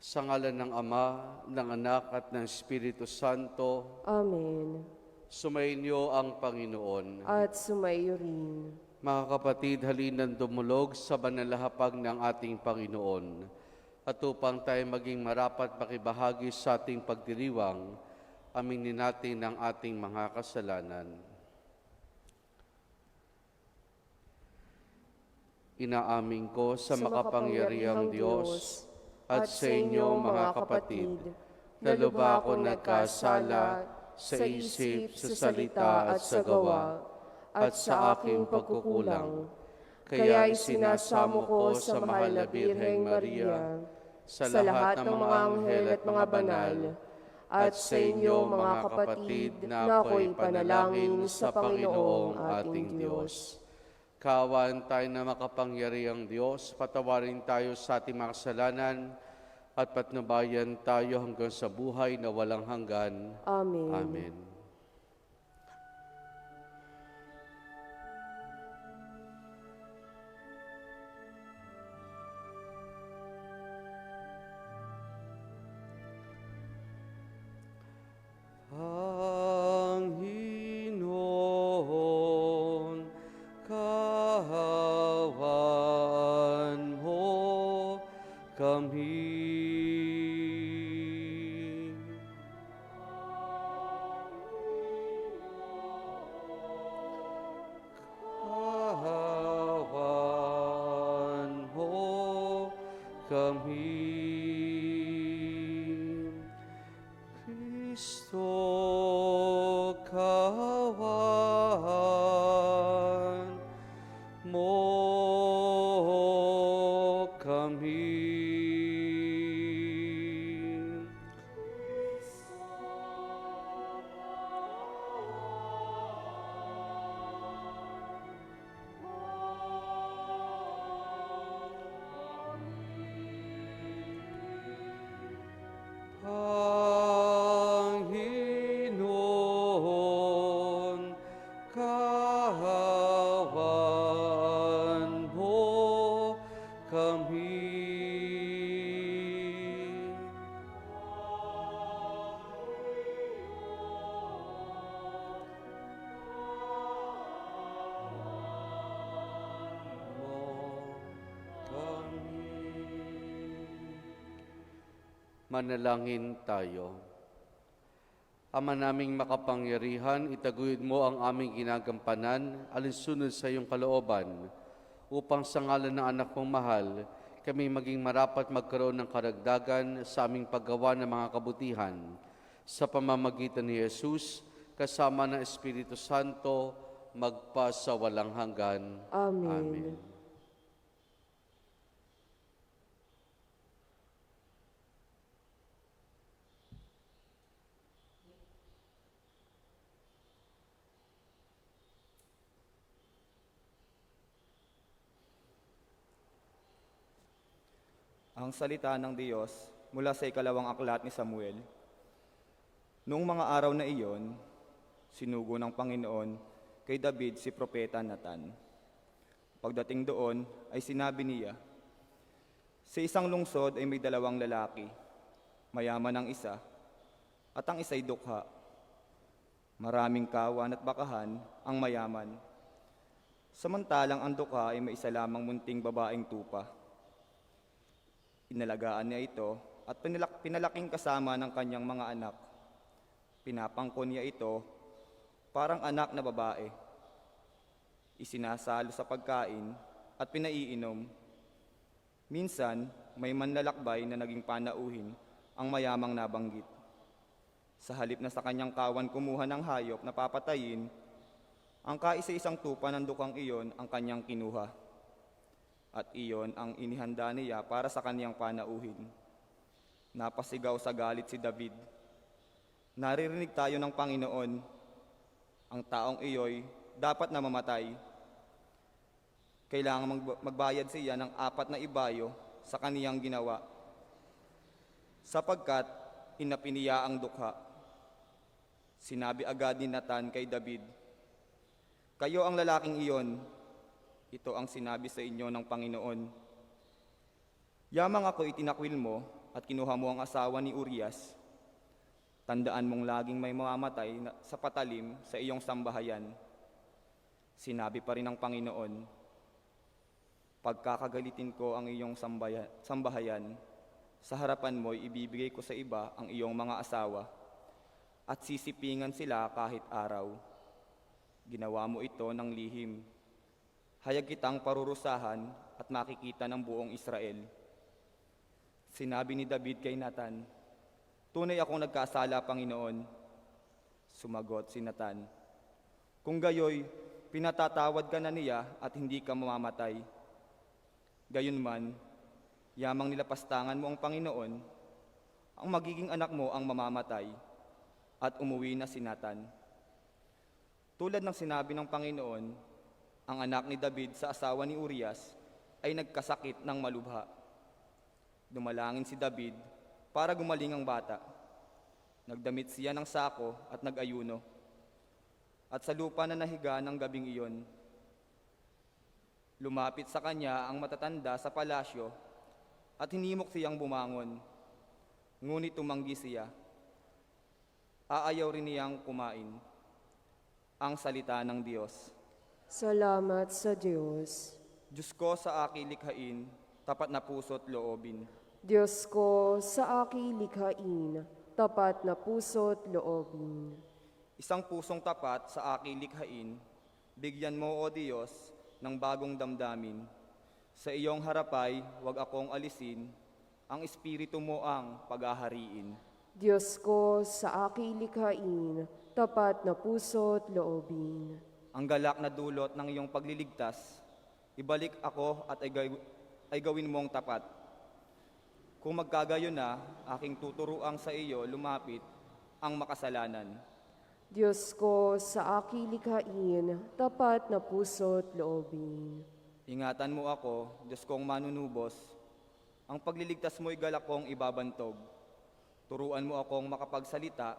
Sa ngalan ng Ama, ng Anak at ng Espiritu Santo, Amen. sumainyo ang Panginoon. At sumaiyo rin. Mga kapatid, halinan dumulog sa banalahapag ng ating Panginoon. At upang tayo maging marapat makibahagi sa ating pagdiriwang, aminin natin ang ating mga kasalanan. Inaamin ko sa makapangyarihang Diyos at sa inyo mga kapatid, na lubha akong nagkasala sa isip, sa salita at sa gawa, at sa aking pagkukulang. Kaya isinasamo ko sa mahal na Birheng Maria, sa lahat ng mga anghel at mga banal, at sa inyo mga kapatid na ako'y panalangin sa Panginoong ating Diyos. Kaawaan tayo na makapangyarihang Diyos, patawarin tayo sa ating mga kasalanan at patnubayan tayo hanggang sa buhay na walang hanggan. Amen. Amen. Panginoon, kahawan mo kami. Kahawan mo kami. Kristo, kahawan mo kami. Panginoon, kahawan mo kami. Manalangin tayo. Ama naming makapangyarihan, itaguyod mo ang aming ginagampanan, alinsunod sa iyong kalooban, upang sa ngalan ng anak mong mahal, kami maging marapat magkaroon ng karagdagan sa aming paggawa ng mga kabutihan. Sa pamamagitan ni Jesus, kasama ng Espiritu Santo, magpa sa walang hanggan. Amen. Amen. Ang salita ng Diyos mula sa ikalawang aklat ni Samuel. Noong mga araw na iyon, sinugo ng Panginoon kay David si Propeta Nathan. Pagdating doon ay sinabi niya, sa isang lungsod ay may dalawang lalaki, mayaman ang isa at ang isa'y dukha. Maraming kawan at bakahan ang mayaman, samantalang ang dukha ay may isa lamang munting babaeng tupa. Inalagaan niya ito at pinalaking kasama ng kanyang mga anak. Pinapangkon niya ito parang anak na babae. Isinasalo sa pagkain at pinaiinom. Minsan, may manlalakbay na naging panauhin ang mayamang nabanggit. Sa halip na sa kanyang kawan kumuha ng hayop na papatayin, ang kaisa-isang tupa ng dukang iyon ang kanyang kinuha. At iyon ang inihanda niya para sa kaniyang panauhin. Napasigaw sa galit si David. Naririnig tayo ng Panginoon, ang taong iyo'y dapat na mamatay. Kailangan magbayad siya ng 4 na ibayo sa kaniyang ginawa, sapagkat inapiniya ang dukha. Sinabi agad ni Nathan kay David, kayo ang lalaking iyon. Ito ang sinabi sa inyo ng Panginoon. Yamang ako itinakwil mo at kinuha mo ang asawa ni Urias, tandaan mong laging may mamamatay sa patalim sa iyong sambahayan. Sinabi pa rin ng Panginoon, pagkakagalitin ko ang iyong sambahayan, sa harapan mo'y ibibigay ko sa iba ang iyong mga asawa, at sisipingan sila kahit araw. Ginawa mo ito ng lihim. Hayag kitang parurusahan at makikita ng buong Israel. Sinabi ni David kay Nathan, tunay akong nagkasala, Panginoon. Sumagot si Nathan, kung gayoy, pinatatawad ka na niya at hindi ka mamamatay. Gayunman, yamang nilapastangan mo ang Panginoon, ang magiging anak mo ang mamamatay, at umuwi na si Nathan. Tulad ng sinabi ng Panginoon, ang anak ni David sa asawa ni Urias ay nagkasakit ng malubha. Dumalangin si David para gumaling ang bata. Nagdamit siya ng sako at nag-ayuno. At sa lupa na nahiga ng gabing iyon, lumapit sa kanya ang matatanda sa palasyo at hinimok siyang bumangon. Ngunit tumanggi siya. Aayaw rin niyang kumain. Ang salita ng Diyos. Salamat sa Diyos. Diyos ko sa aking likhain, tapat na puso't loobin. Diyos ko sa aking likhain, tapat na puso't loobin. Isang pusong tapat sa aking likhain, bigyan mo, O Diyos, ng bagong damdamin. Sa iyong harapay, huwag akong alisin, ang Espiritu mo ang pag-ahariin. Diyos ko sa aking likhain, tapat na puso't loobin. Ang galak na dulot ng iyong pagliligtas, ibalik ako at ay gawin mong tapat. Kung magkagayon na, aking tuturuang sa iyo lumapit ang makasalanan. Diyos ko sa aking likhain, tapat na puso't loobin. Ingatan mo ako, Diyos kong manunubos. Ang pagliligtas mo'y galak kong ibabantog. Turuan mo akong makapagsalita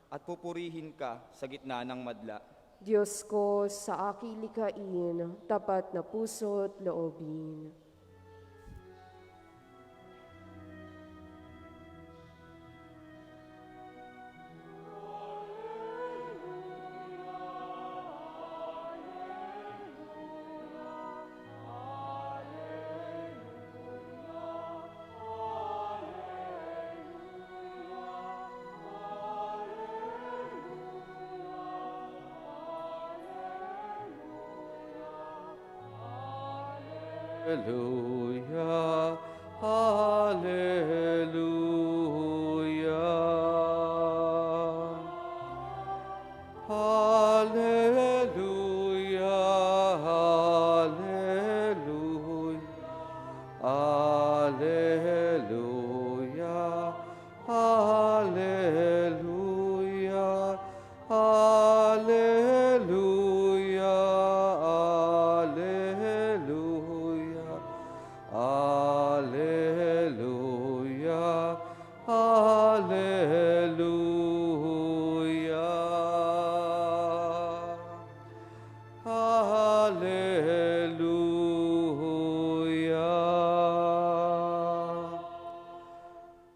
at pupurihin ka sa gitna ng madla. Diyos ko sa aking likhain, tapat na puso't loobin. Hallelujah, hallelujah. Hallelujah, hallelujah. Hallelujah, hallelujah. Hallelujah, hallelujah. Hallelujah, hallelujah. Hallelujah.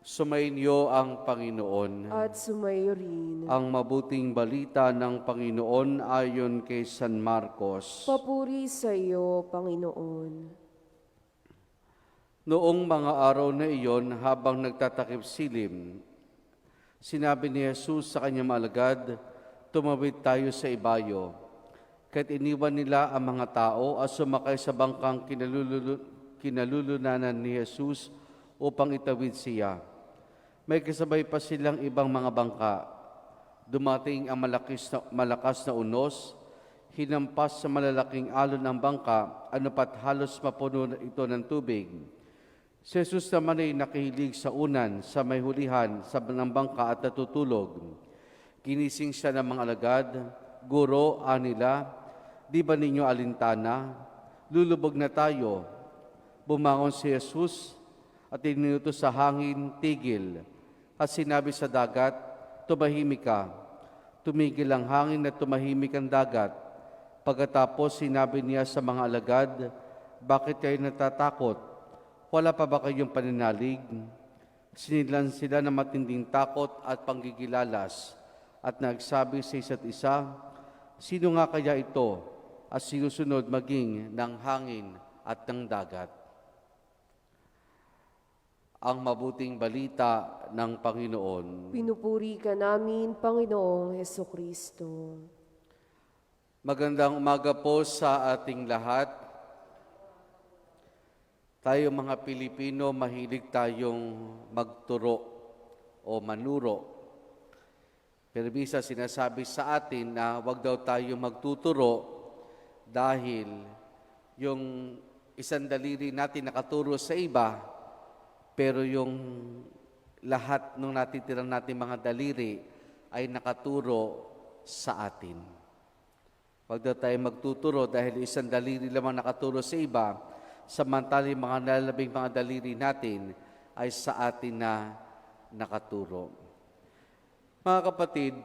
Sumainyo ang Panginoon. At sumayo rin. Ang mabuting balita ng Panginoon ayon kay San Marcos. Papuri sa iyo, Panginoon. Noong mga araw na iyon, habang nagtatakip silim, sinabi ni Jesus sa kanyang mga alagad, tumawid tayo sa ibayo. Kahit iniwan nila ang mga tao at sumakay sa bangkang kinalulunanan ni Jesus upang itawid siya. May kasabay pa silang ibang mga bangka. Dumating ang malakas na unos, hinampas sa malalaking alon ng bangka, anupat halos mapuno ito ng tubig. Si Jesus naman ay nakihilig sa unan, sa may hulihan, sa ng bangka at natutulog. Ginising siya ng mga alagad, Guro, anila, di ba ninyo alintana? Lulubog na tayo. Bumangon si Jesus at iniutos sa hangin, tigil. At sinabi sa dagat, tumahimik ka. Tumigil ang hangin at tumahimik ang dagat. Pagkatapos sinabi niya sa mga alagad, bakit kayo natatakot? Wala pa ba kayong paninalig? Sinilan sila ng matinding takot at panggigilalas at nagsabi sa isa't isa, "Sino nga kaya ito at sinusunod maging ng hangin at ng dagat?" Ang mabuting balita ng Panginoon. Pinupuri ka namin, Panginoong Hesukristo. Magandang umaga po sa ating lahat. Tayo mga Pilipino, mahilig tayong magturo o manuro. Pero bisa sinasabi sa atin na wag daw tayo magtuturo dahil yung isang daliri natin nakaturo sa iba, pero yung lahat ng natitirang natin mga daliri ay nakaturo sa atin. Wag daw tayo magtuturo dahil isang daliri lamang nakaturo sa iba, samantalang mga nalalabing mga daliri natin ay sa atin na nakaturo. Mga kapatid,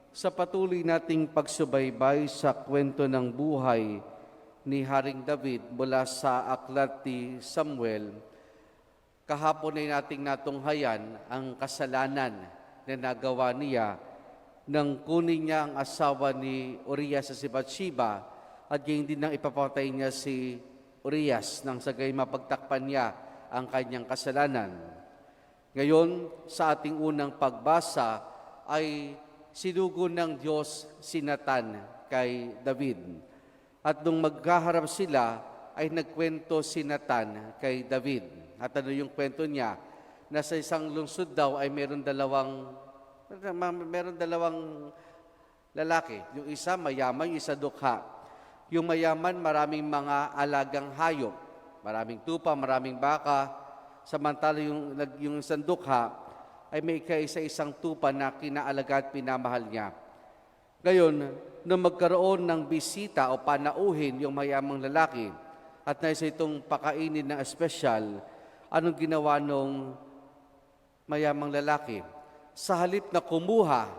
sa patuloy nating pagsubaybay sa kwento ng buhay ni Haring David mula sa aklat ni Samuel, kahapon ay nating natunghayan ang kasalanan na nagawa niya nang kunin niya ang asawa ni Urias sa si Bathsheba at gayon din nang ipapatay niya si Urias nang sagay mapagtakpan niya ang kanyang kasalanan. Ngayon, sa ating unang pagbasa ay sinugo ng Diyos si Nathan kay David. At nung magkaharap sila, ay nagkwento si Nathan kay David. At ano yung kwento niya? Na sa isang lungsod daw ay meron dalawang lalaki. Yung isa mayaman, yung isa dukha. Yung mayaman, maraming mga alagang hayop. Maraming tupa, maraming baka. Samantala yung isang dukha ay may kaisa-isang tupa na kinaalaga at pinamahal niya. Ngayon, nung magkaroon ng bisita o panauhin yung mayamang lalaki at naisa itong pakainin na espesyal, anong ginawa nung mayamang lalaki? Sa halip na kumuha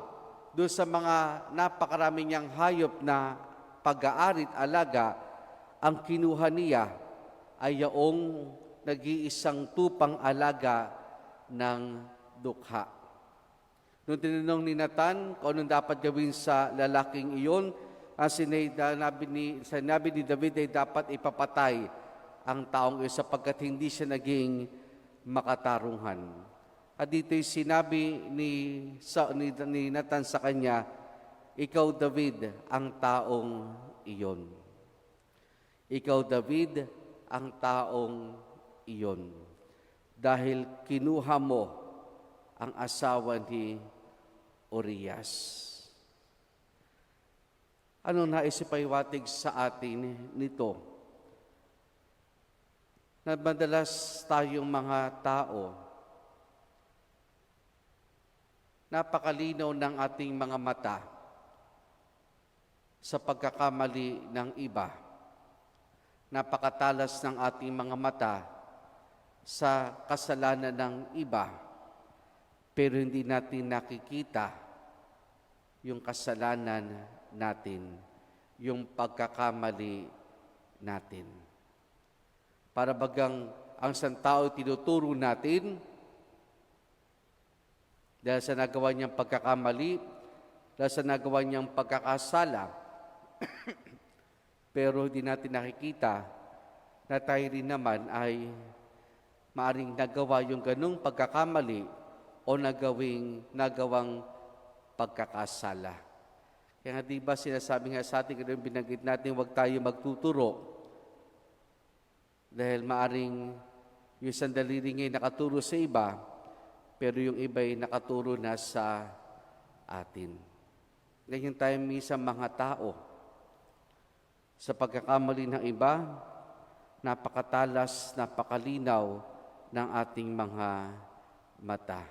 doon sa mga napakarami niyang hayop na pag-aarit alaga, ang kinuha niya ay yaong nag-iisang tupang alaga ng dukha. Nung tinanong ni Nathan kung anong dapat gawin sa lalaking iyon, ang sinabi ni David ay dapat ipapatay ang taong iyon sapagkat hindi siya naging makatarungan. At dito'y sinabi ni Nathan sa kanya, "Ikaw, David, ang taong iyon." Ikaw, David, ang taong iyon. Dahil kinuha mo ang asawa ni Urias. Anong naisipaywatig sa atin nito? Na madalas tayong mga tao, napakalinaw ng ating mga mata sa pagkakamali ng iba. Napakatalas ng ating mga mata sa kasalanan ng iba, pero hindi natin nakikita yung kasalanan natin, yung pagkakamali natin. Para bagang ang isang tao tinuturo natin dahil sa nagawa niyang pagkakamali, dahil sa nagawa niyang pagkakasala, pero hindi natin nakikita na tayo rin naman ay maaring nagawa yung ganung pagkakamali o nagawang pagkakasala. Kaya nga diba sinasabi nga sa atin, ganun binanggit natin, huwag tayo magtuturo. Dahil maaring yung sandali rin ngayon nakaturo sa iba, pero yung iba ay nakaturo na sa atin. Ganyan tayo minsan mga tao. Sa pagkakamali ng iba, napakatalas, napakalinaw ng ating mga mata.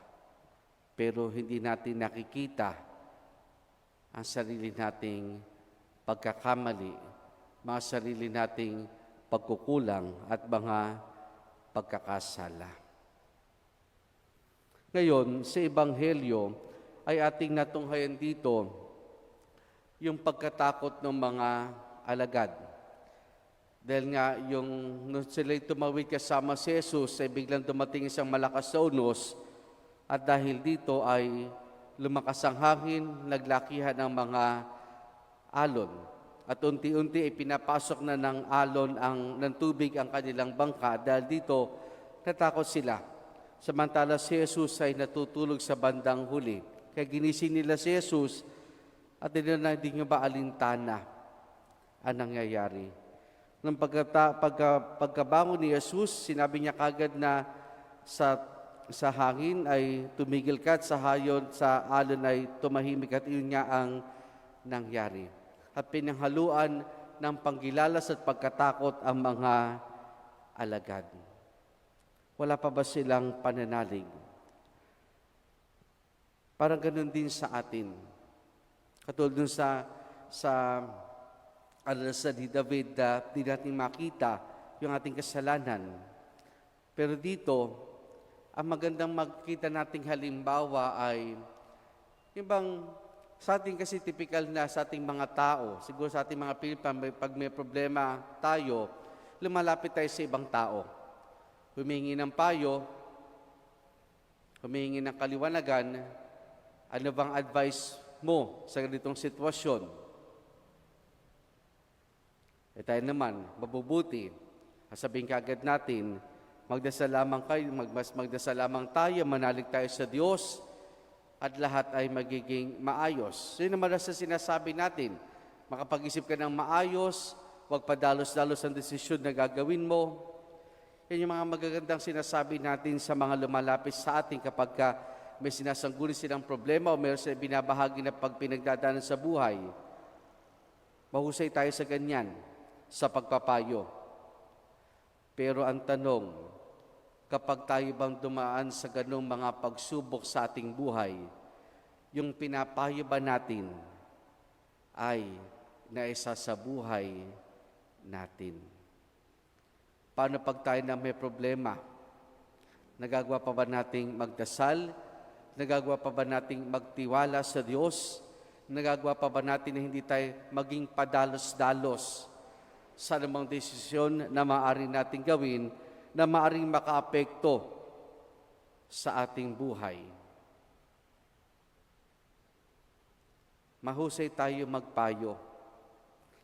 Pero hindi natin nakikita ang sarili nating pagkakamali, mga sarili nating pagkukulang at mga pagkakasala. Ngayon, sa Ebanghelyo ay ating natunghayan dito yung pagkatakot ng mga alagad. Dahil nga, nung sila'y tumawid kasama si Jesus, ay biglang dumating isang malakas na unos At dahil dito ay lumakas ang hangin, naglakihan ang mga alon. At unti-unti ay pinapasok na ng alon ng tubig ang kanilang bangka dahil dito natakot sila. Samantala si Jesus ay natutulog sa bandang huli. Kaya ginising nila si Jesus at hindi nyo ba alintana ang nangyayari. Nung pagkabangon ni Jesus, sinabi niya kagad na sa hangin ay tumigil ka at sa alon ay tumahimik at iyon nga ang nangyari. At pinanghaluan ng panggilalas at pagkatakot ang mga alagad. Wala pa ba silang pananalig? Parang ganun din sa atin. Katulad dun sa ni David, di natin makita yung ating kasalanan. Pero dito, ang magandang makita nating halimbawa ay yung bang sa ating kasi typical na sa ating mga tao, siguro sa ating mga Pilipino, pag may problema tayo, lumalapit tayo sa ibang tao. Humingi ng payo, humingi ng kaliwanagan, ano bang advice mo sa ganitong sitwasyon? Tayo naman, mabubuti. Sabihin kagad natin, magdasal lamang tayo, manalig tayo sa Diyos, at lahat ay magiging maayos. Yun naman sa sinasabi natin, makapag-isip ka ng maayos, huwag padalos-dalos ang desisyon na gagawin mo. Yan yung mga magagandang sinasabi natin sa mga lumalapit sa atin kapag may sinasangguni silang problema o mayroon silang binabahagi na pagpinagdadaanan sa buhay. Mahusay tayo sa ganyan, sa pagpapayo. Pero ang tanong, kapag tayo bang dumaan sa ganong mga pagsubok sa ating buhay, yung pinapayo ba natin ay naisa sa buhay natin? Paano pag tayo na may problema? Nagagawa pa ba nating magdasal? Nagagawa pa ba nating magtiwala sa Diyos? Nagagawa pa ba natin na hindi tayo maging padalos-dalos sa anumang desisyon na maaari nating gawin na maaaring makaapekto sa ating buhay? Mahusay tayo magpayo.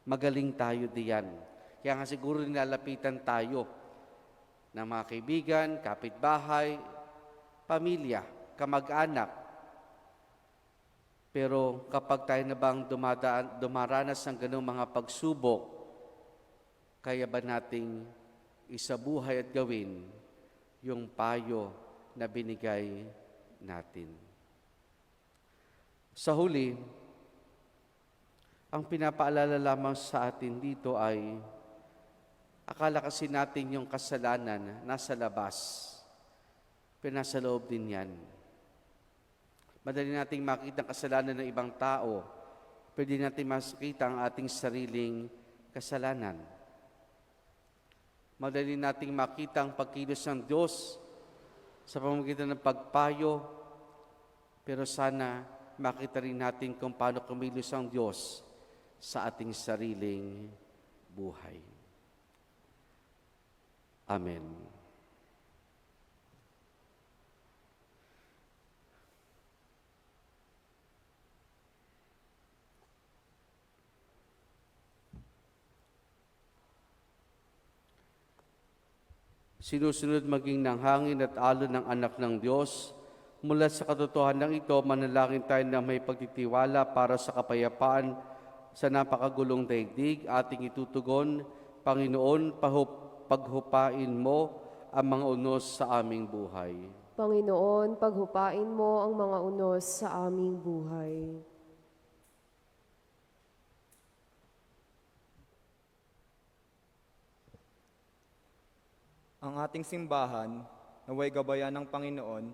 Magaling tayo diyan. Kaya nga siguro nilalapitan tayo ng mga kaibigan, kapitbahay, pamilya, kamag-anak. Pero kapag tayo na bang dumaranas ng ganung mga pagsubok, kaya ba nating isabuhay at gawin yung payo na binigay natin? Sa huli, ang pinapaalala lamang sa atin dito ay akala kasi natin yung kasalanan nasa labas, pero nasa loob din yan. Madali nating makita ang kasalanan ng ibang tao, pero di natin makita ang ating sariling kasalanan. Madali nating makita ang pagkilos ng Diyos sa pamamagitan ng pagpayo, pero sana makita rin natin kung paano kumilos ang Diyos sa ating sariling buhay. Amen. Sinusunod maging ng hangin at alon ng anak ng Diyos. Mula sa katotohanan ng ito, manalangin tayo na may pagtitiwala para sa kapayapaan sa napakagulong daigdig. Ating itutugon, Panginoon, paghupain mo ang mga unos sa aming buhay. Panginoon, paghupain mo ang mga unos sa aming buhay. Ang ating simbahan, naway gabayan ng Panginoon,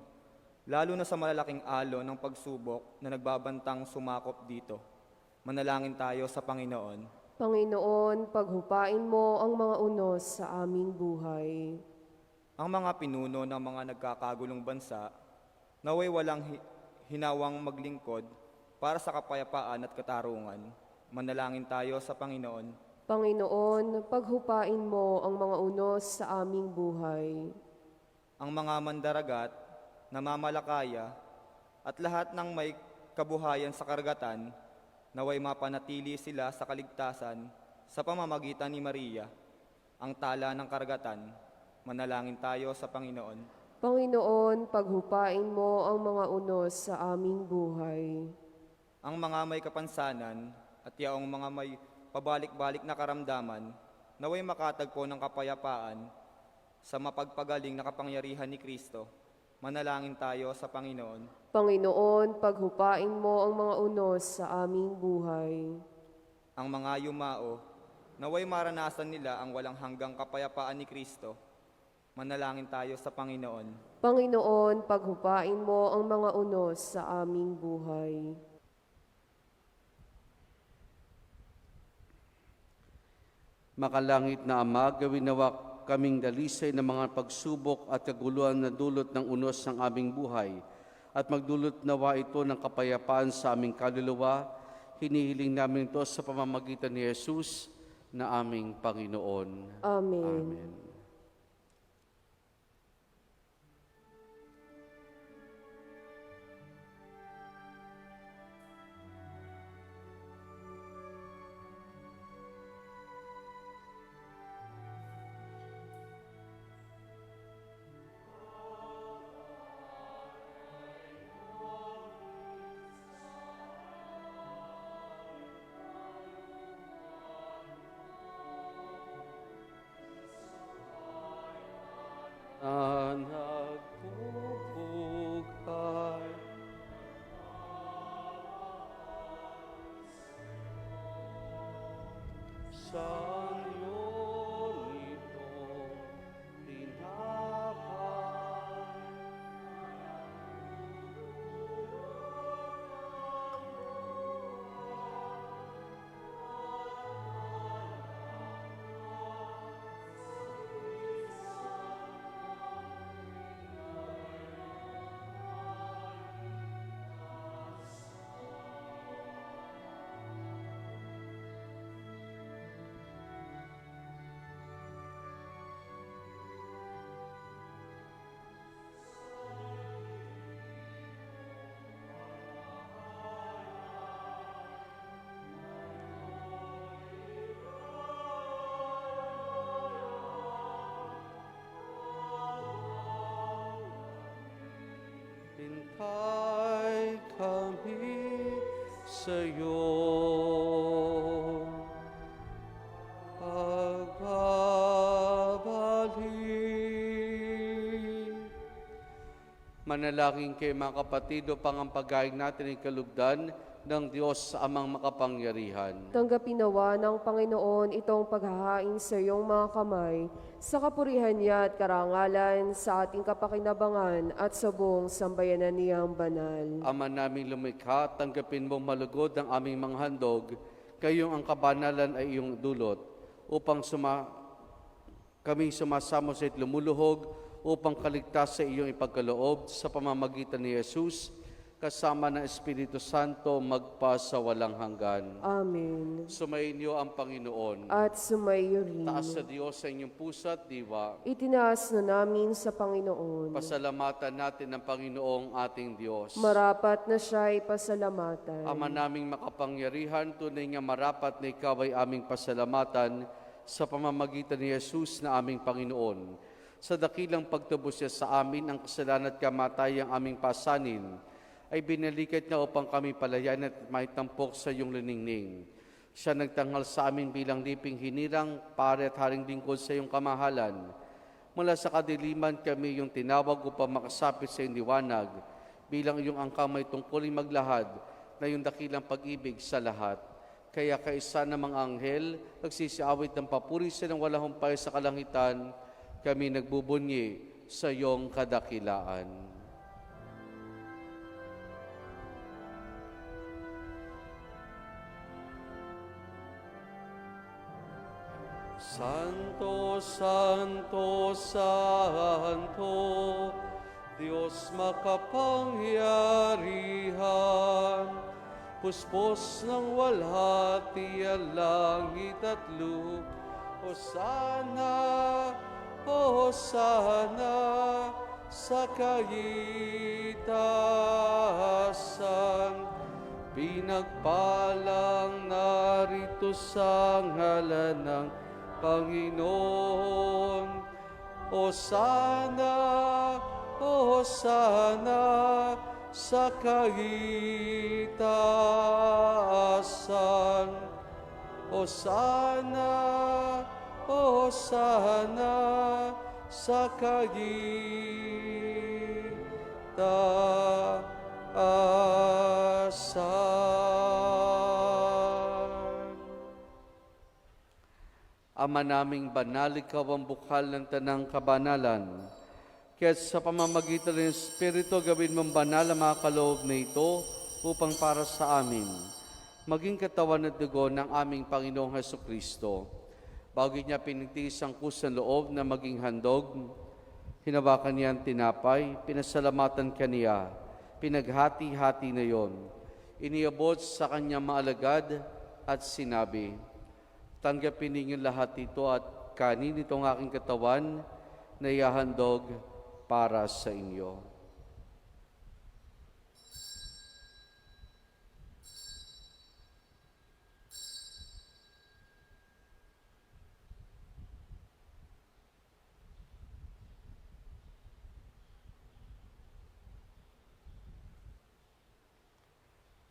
lalo na sa malalaking alon ng pagsubok na nagbabantang sumakop dito. Manalangin tayo sa Panginoon. Panginoon, paghupain mo ang mga unos sa aming buhay. Ang mga pinuno ng mga nagkakagulong bansa, naway walang hinawang maglingkod para sa kapayapaan at katarungan. Manalangin tayo sa Panginoon. Panginoon, paghupain mo ang mga unos sa aming buhay. Ang mga mandaragat namamalakaya, at lahat ng may kabuhayan sa karagatan, naway mapanatili sila sa kaligtasan sa pamamagitan ni Maria, ang tala ng karagatan. Manalangin tayo sa Panginoon. Panginoon, paghupain mo ang mga unos sa aming buhay. Ang mga may kapansanan at yaong mga may pabalik-balik na karamdaman, naway makatagpo ng kapayapaan sa mapagpagaling na kapangyarihan ni Kristo. Manalangin tayo sa Panginoon. Panginoon, paghupain mo ang mga unos sa aming buhay. Ang mga yumao, naway maranasan nila ang walang hanggang kapayapaan ni Kristo. Manalangin tayo sa Panginoon. Panginoon, paghupain mo ang mga unos sa aming buhay. Makalangit na Ama, gawin nawa kaming dalisay ng mga pagsubok at kaguluhan na dulot ng unos ng aming buhay, at magdulot nawa ito ng kapayapaan sa aming kaluluwa. Hinihiling namin ito sa pamamagitan ni Jesus na aming Panginoon. Amen. Amen. Nagpupugay sa iyo nito tinapay. Hintay kami sa iyo, pagbabalik. Manalangin kayo mga kapatid upang ang pagkain natin ay kalugdan ng Diyos sa Amang makapangyarihan. Tanggapin nawa ng Panginoon itong paghahain sa iyong mga kamay, sa kapurihan niya at karangalan, sa ating kapakinabangan at sa buong sambayanan niyang banal. Ama naming lumikha, tanggapin mong malugod ang aming mga handog, kayong ang kabanalan ay iyong dulot, upang kami sumasamo sa lumuluhog, upang kaligtas sa iyong ipagkaloob sa pamamagitan ni Jesus, kasama ng Espiritu Santo, magpa sa walang hanggan. Amen. Sumainyo ang Panginoon. At sumayo rin. Taas sa Diyos sa inyong puso at diwa. Itinaas na namin sa Panginoon. Pasalamatan natin ang Panginoong ating Diyos. Marapat na siya'y pasalamatan. Ama naming makapangyarihan, tunay nga marapat na ikaw ay aming pasalamatan sa pamamagitan ni Jesus na aming Panginoon. Sa dakilang pagtubos niya sa amin ang kasalanan at kamatayang aming pasanin, ay binalikat niya upang kami palayan at maitampok sa iyong liningning. Siya nagtanghal sa amin bilang liping hinirang, pare at haring lingkod sa iyong kamahalan. Mula sa kadiliman kami yung tinawag upang makasapit sa iyong liwanag, bilang iyong angkang may tungkuling maglahad na iyong dakilang pag-ibig sa lahat. Kaya kaisa ng mga anghel, nagsisiawit ng papuri sa ng walang humpay sa kalangitan, kami nagbubunyi sa iyong kadakilaan. Santo, Santo, Santo, Diyos makapangyarihan, puspos ng walhati ang langit at lupa. Hosana, Hosana, sa kaitasan. Pinagpalang narito sa ngalan ng Panginoon. Hosana, Hosana sa kaitasan. Hosana, Hosana sa kaitasan. Ama naming banal, ikaw ang bukal ng tanang kabanalan. Kaya sa pamamagitan ng Espiritu, gawin mong banal ang mga kaloob na ito upang para sa amin maging katawan at dugo ng aming Panginoong Hesukristo. Bago niya pinigtiis ang kusang loob na maging handog, hinawakan niya ang tinapay, pinasalamatan kaniya, pinaghati-hati na yon. Iniabot sa kanyang mga alagad at sinabi, tanggapin ninyo lahat ito at kanin itong aking katawan na ihahandog para sa inyo.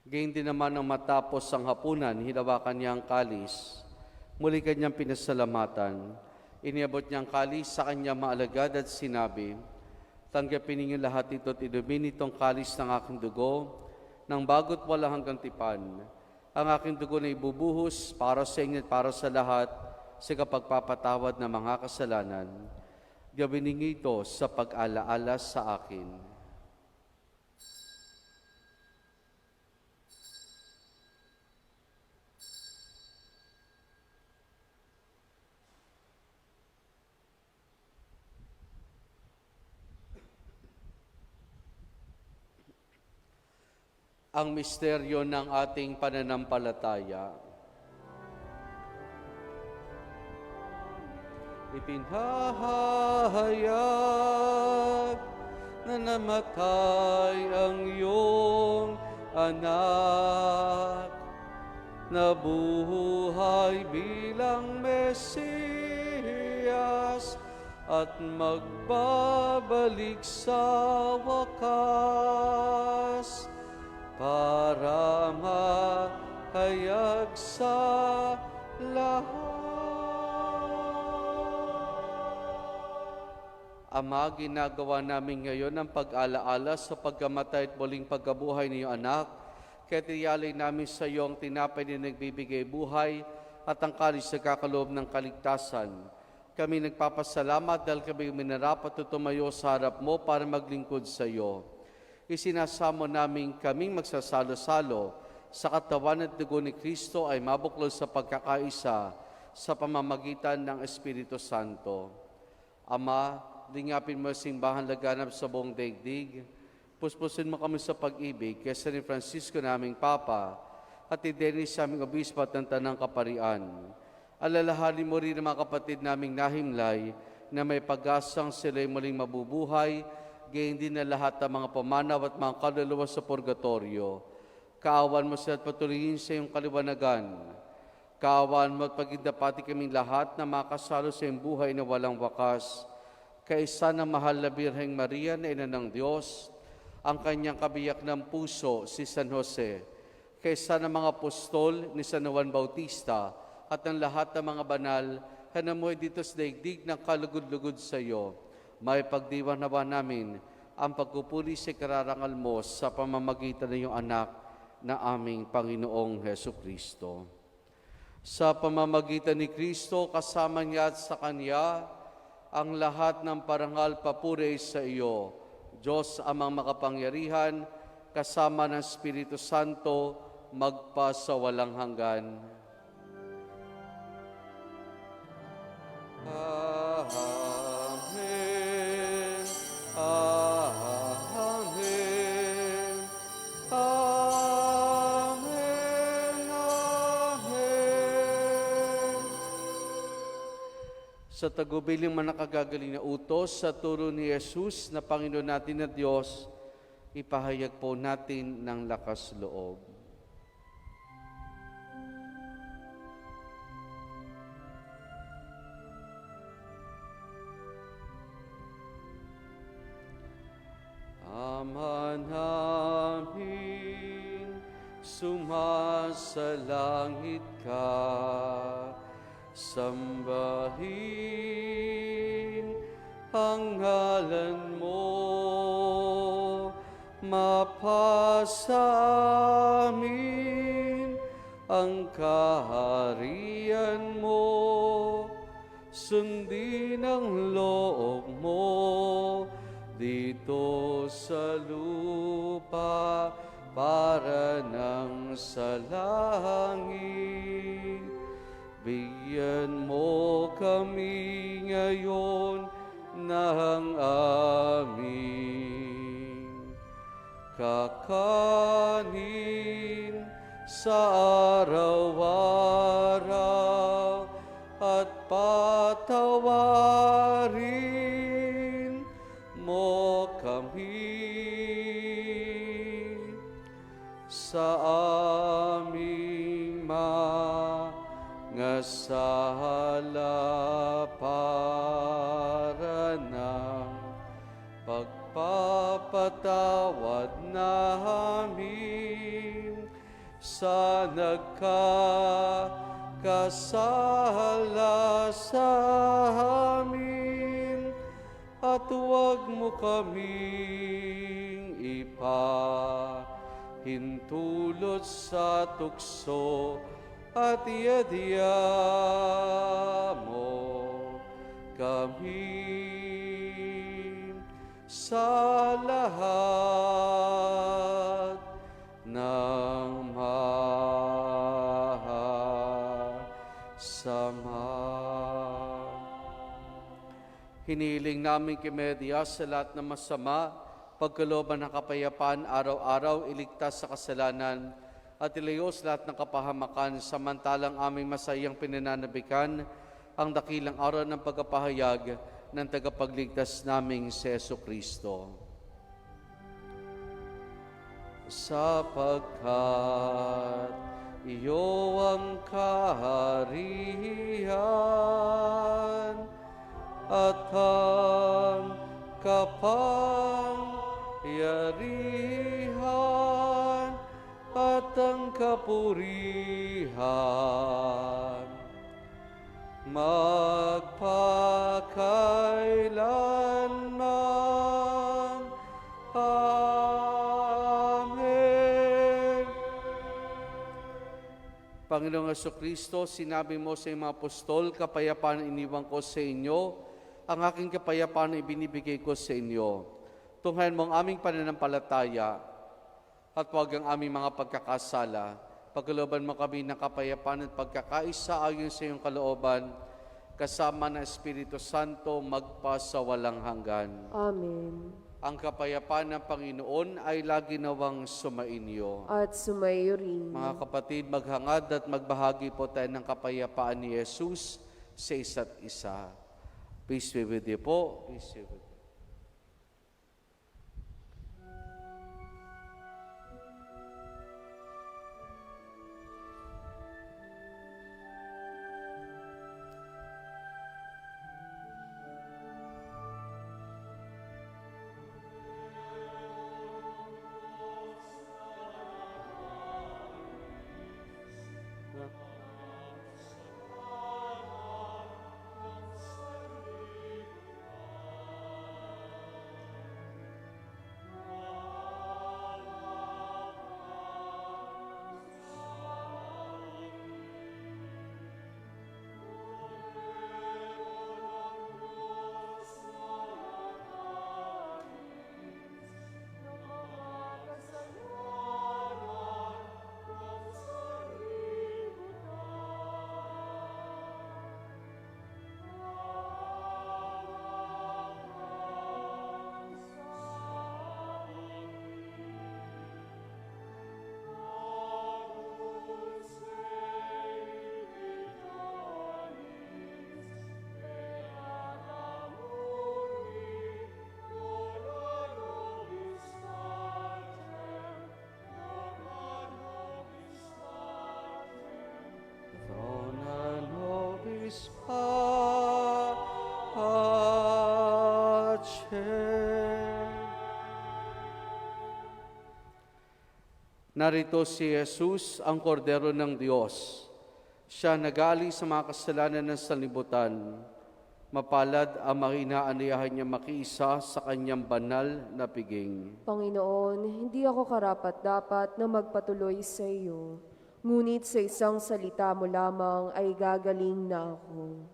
Gayun din naman ang matapos ang hapunan, hinawakan niya ang kalis. Muli kanyang pinasalamatan. Iniabot niya ang kalis sa kanyang maalagad at sinabi, tanggapin ninyo lahat ito at inumin itong kalis ng aking dugo, ng bago't walang hanggang tipan. Ang aking dugo na ibubuhos para sa inyo at para sa lahat sa kapagpapatawad ng mga kasalanan. Gawin ninyo ito sa pag-alaala sa akin. Ang misteryo ng ating pananampalataya. Ipinahayag na namatay ang iyong anak, nabuhay bilang Mesiyas at magbabalik sa wakas para mahayag sa lahat. Ama, ginagawa namin ngayon ang pag-alaala sa pagkamatay at muling pagkabuhay ng iyong anak. Kaya tiyalay namin sa iyo ang tinapay na nagbibigay buhay at ang kalis na kakaloob ng kaligtasan. Kami nagpapasalamat dahil kami minarapat at tumayo sa harap mo para maglingkod sa iyo. Isinasamo namin kaming magsasalo-salo sa katawan at dugo ni Kristo ay mabuklod sa pagkakaisa sa pamamagitan ng Espiritu Santo. Ama, lingapin mo ang simbahan laganap sa buong daigdig. Puspusin mo kami sa pag-ibig kay San Francisco naming Papa at i-Dennis sa aming obispo at ng Tanang Kaparian. Alalahanin mo rin ang mga kapatid naming nahimlay na may pag-asang sila'y muling mabubuhay, gayon din na lahat ng mga pamanaw at mga kaluluwa sa purgatorio. Kaawan mo sila at patuloyin sa iyong kaliwanagan. Kaawan mo at pagindapati kaming lahat na makasalo sa iyong buhay na walang wakas. Kaisa ng mahal na Birheng Maria na Ina ng Diyos, ang kanyang kabiyak ng puso, si San Jose, kaisa ng mga apostol ni San Juan Bautista, at ng lahat ng mga banal, hanamoy dito sa daigdig ng kalugod-lugod sa iyo. May pagdiwan nawa namin ang pagpupuri sa kararangal mo sa pamamagitan ng iyong anak na aming Panginoong Hesukristo. Sa pamamagitan ni Kristo, kasama niya at sa Kanya, ang lahat ng parangal papuri sa iyo, Diyos amang makapangyarihan, kasama ng Espiritu Santo, magpa sa walang hanggan. Amen. Amen. Amen. Amen. Sa tagubiling manakagagaling na utos sa turo ni Jesus na Panginoon natin na Diyos, ipahayag po natin ng lakas loob. Ama namin, sumasalangit ka, sambahin ang ngalan mo, mapasa amin ang kaharian mo, sundin ang loob mo dito sa lupa para nang sa langit. Bigyan mo kami ngayon ng aming kakanin sa araw-araw at patawarin mo kami sa aming mga sala para ng pagpapatawad namin sa nagkakasala sa amin, at huwag mo kaming ipahintulot sa tukso, at iadya mo kami sa lahat ng masama. Hiniling namin kay Maria sa lahat ng masama, pagkalooban ng kapayapaan, araw-araw iligtas sa kasalanan at ilayo sa lahat ng kapahamakan, samantalang aming masayang pinananabikan ang dakilang araw ng pagkapahayag ng tagapagligtas naming si Jesucristo. Sapagkat iyo ang kaharian at ang kapangyarihan at ang kapurihan magpakailanman. Amen. Panginoong Jesucristo, sinabi mo sa iyong mga apostol, kapayapaan iniwan ko sa inyo, ang aking kapayapaan ibinibigay ko sa inyo. Tunghayan mo ang aming pananampalataya at huwag ang aming mga pagkakasala. Pagkalooban mo kami ng kapayapaan at pagkakaisa ayon sa iyong kalooban, kasama ng Espiritu Santo magpasawalang hanggan. Amen. Ang kapayapaan ng Panginoon ay lagi nawang sumainyo. At sumayo rin. Mga kapatid, maghangad at magbahagi po tayo ng kapayapaan ni Jesus sa isa't isa. Peace be with you po. Peace be with you. Narito si Jesus, ang kordero ng Diyos. Siya nag-aalis sa mga kasalanan ng sanlibutan. Mapalad ang mahinaaniyahan niya makiisa sa kanyang banal na piging. Panginoon, hindi ako karapat-dapat na magpatuloy sa iyo. Ngunit sa isang salita mo lamang ay gagaling na ako.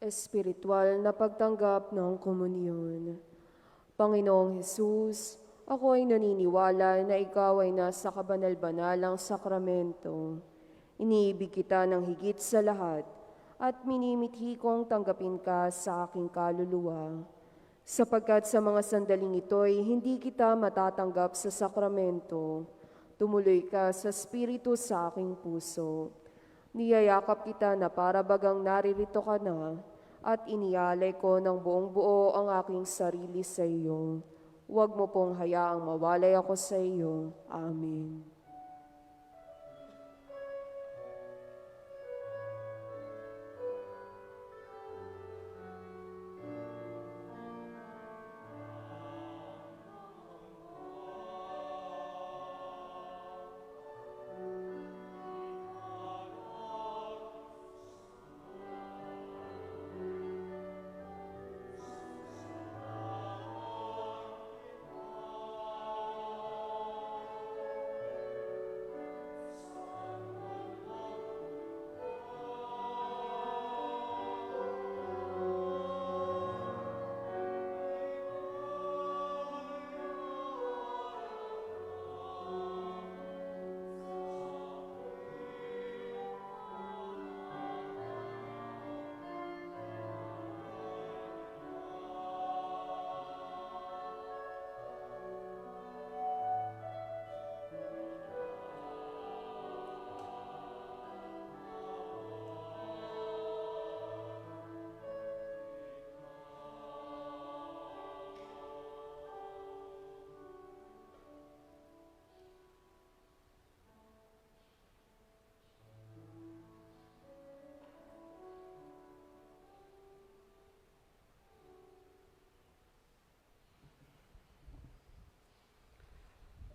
Espiritual na pagtanggap ng komunyon. Panginoong Hesus, ako ay naniniwala na ikaw ay nasa kabanal-banalang sakramento. Iniibig kita ng higit sa lahat at minimithi kong tanggapin ka sa aking kaluluwa. Sapagkat sa mga sandaling ito'y hindi kita matatanggap sa sakramento, tumuloy ka sa Espiritu sa aking puso. Niyayakap kita na para bagang naririto ka na at inialay ko ng buong buo ang aking sarili sa iyo. Huwag mo pong hayaang mawalay ako sa iyo. Amen.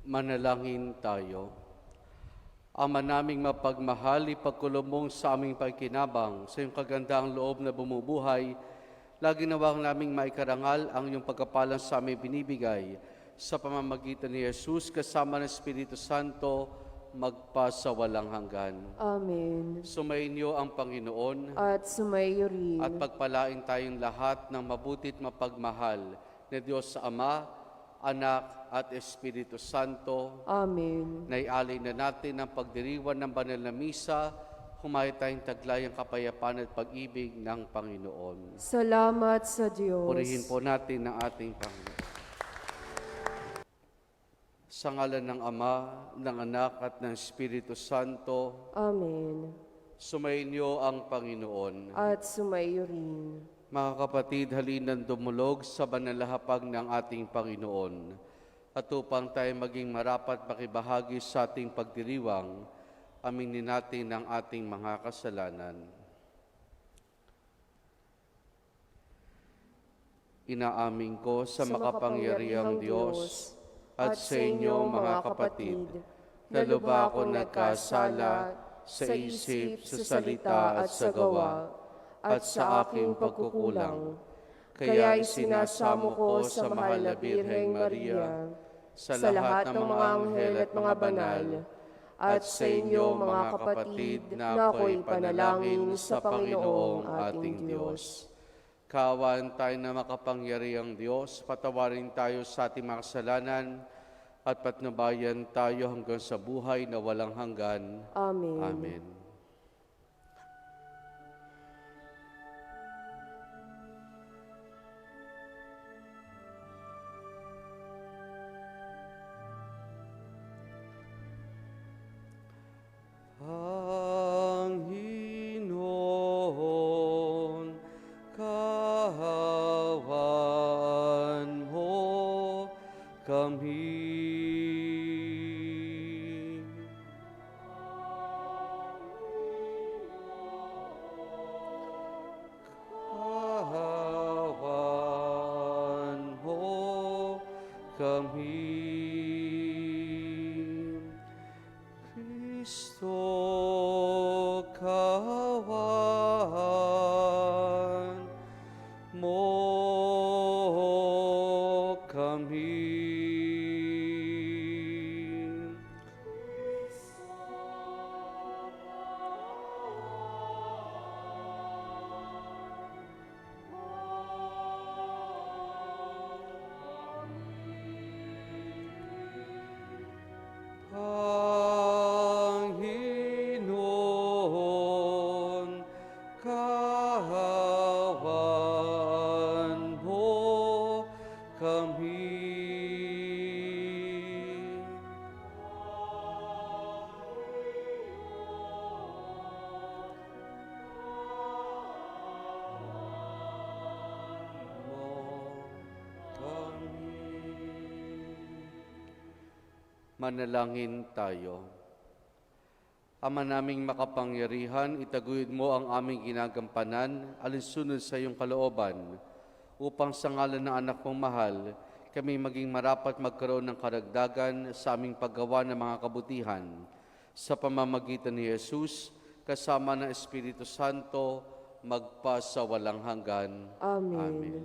Manalangin tayo. Ama naming mapagmahal, ipagkulong sa aming pagkinabang sa iyong kagandaang loob na bumubuhay, lagi nawang naming maikarangal ang iyong pagkapalang sa aming binibigay sa pamamagitan ni Jesus kasama ng Espiritu Santo, magpasawalang hanggan. Amen. Sumainyo ang Panginoon At sumayo rin. at pagpalain tayong lahat ng mabutit mapagmahal na Diyos sa Ama, Anak at Espiritu Santo. Amen. Naialay na natin ang pagdiriwan ng banal na misa, humay tayong taglay ang kapayapaan at pag-ibig ng Panginoon. Salamat sa Diyos. Purihin po natin ang ating Panginoon. Sa ngalan ng Ama, ng Anak at ng Espiritu Santo, Amen. sumainyo ang Panginoon. At sumayo rin. Mga kapatid, halinan dumulog sa banal na hapag ng ating Panginoon. At upang tayo maging marapat makibahagi sa ating pagdiriwang, aminin natin ang ating mga kasalanan. Inaamin ko sa makapangyarihang Diyos at sa inyo mga kapatid, na lubha ako nagkasala sa isip, sa salita at sa gawa, at sa aking pagkukulang. Kaya isinasamo ko sa mahal na Birheng Maria, sa lahat ng mga anghel at mga banal, at sa inyo mga kapatid na ako'y panalangin sa Panginoong ating Diyos. Kaawaan tayo na makapangyarihang Diyos, patawarin tayo sa ating mga kasalanan, at patnubayan tayo hanggang sa buhay na walang hanggan. Amen. Amen. Panginoon kami. Kawan mo kami. Kristo, kawan mo kami. Panginoon, kawan mo kami. Manalangin tayo. Ama naming makapangyarihan, itaguyod mo ang aming ginagampanan alinsunod sa iyong kalooban, upang sa ngalan ng anak mong mahal, kami maging marapat magkaroon ng karagdagan sa aming paggawa ng mga kabutihan, sa pamamagitan ni Jesus, kasama ng Espiritu Santo, magpa sa walang hanggan. Amen.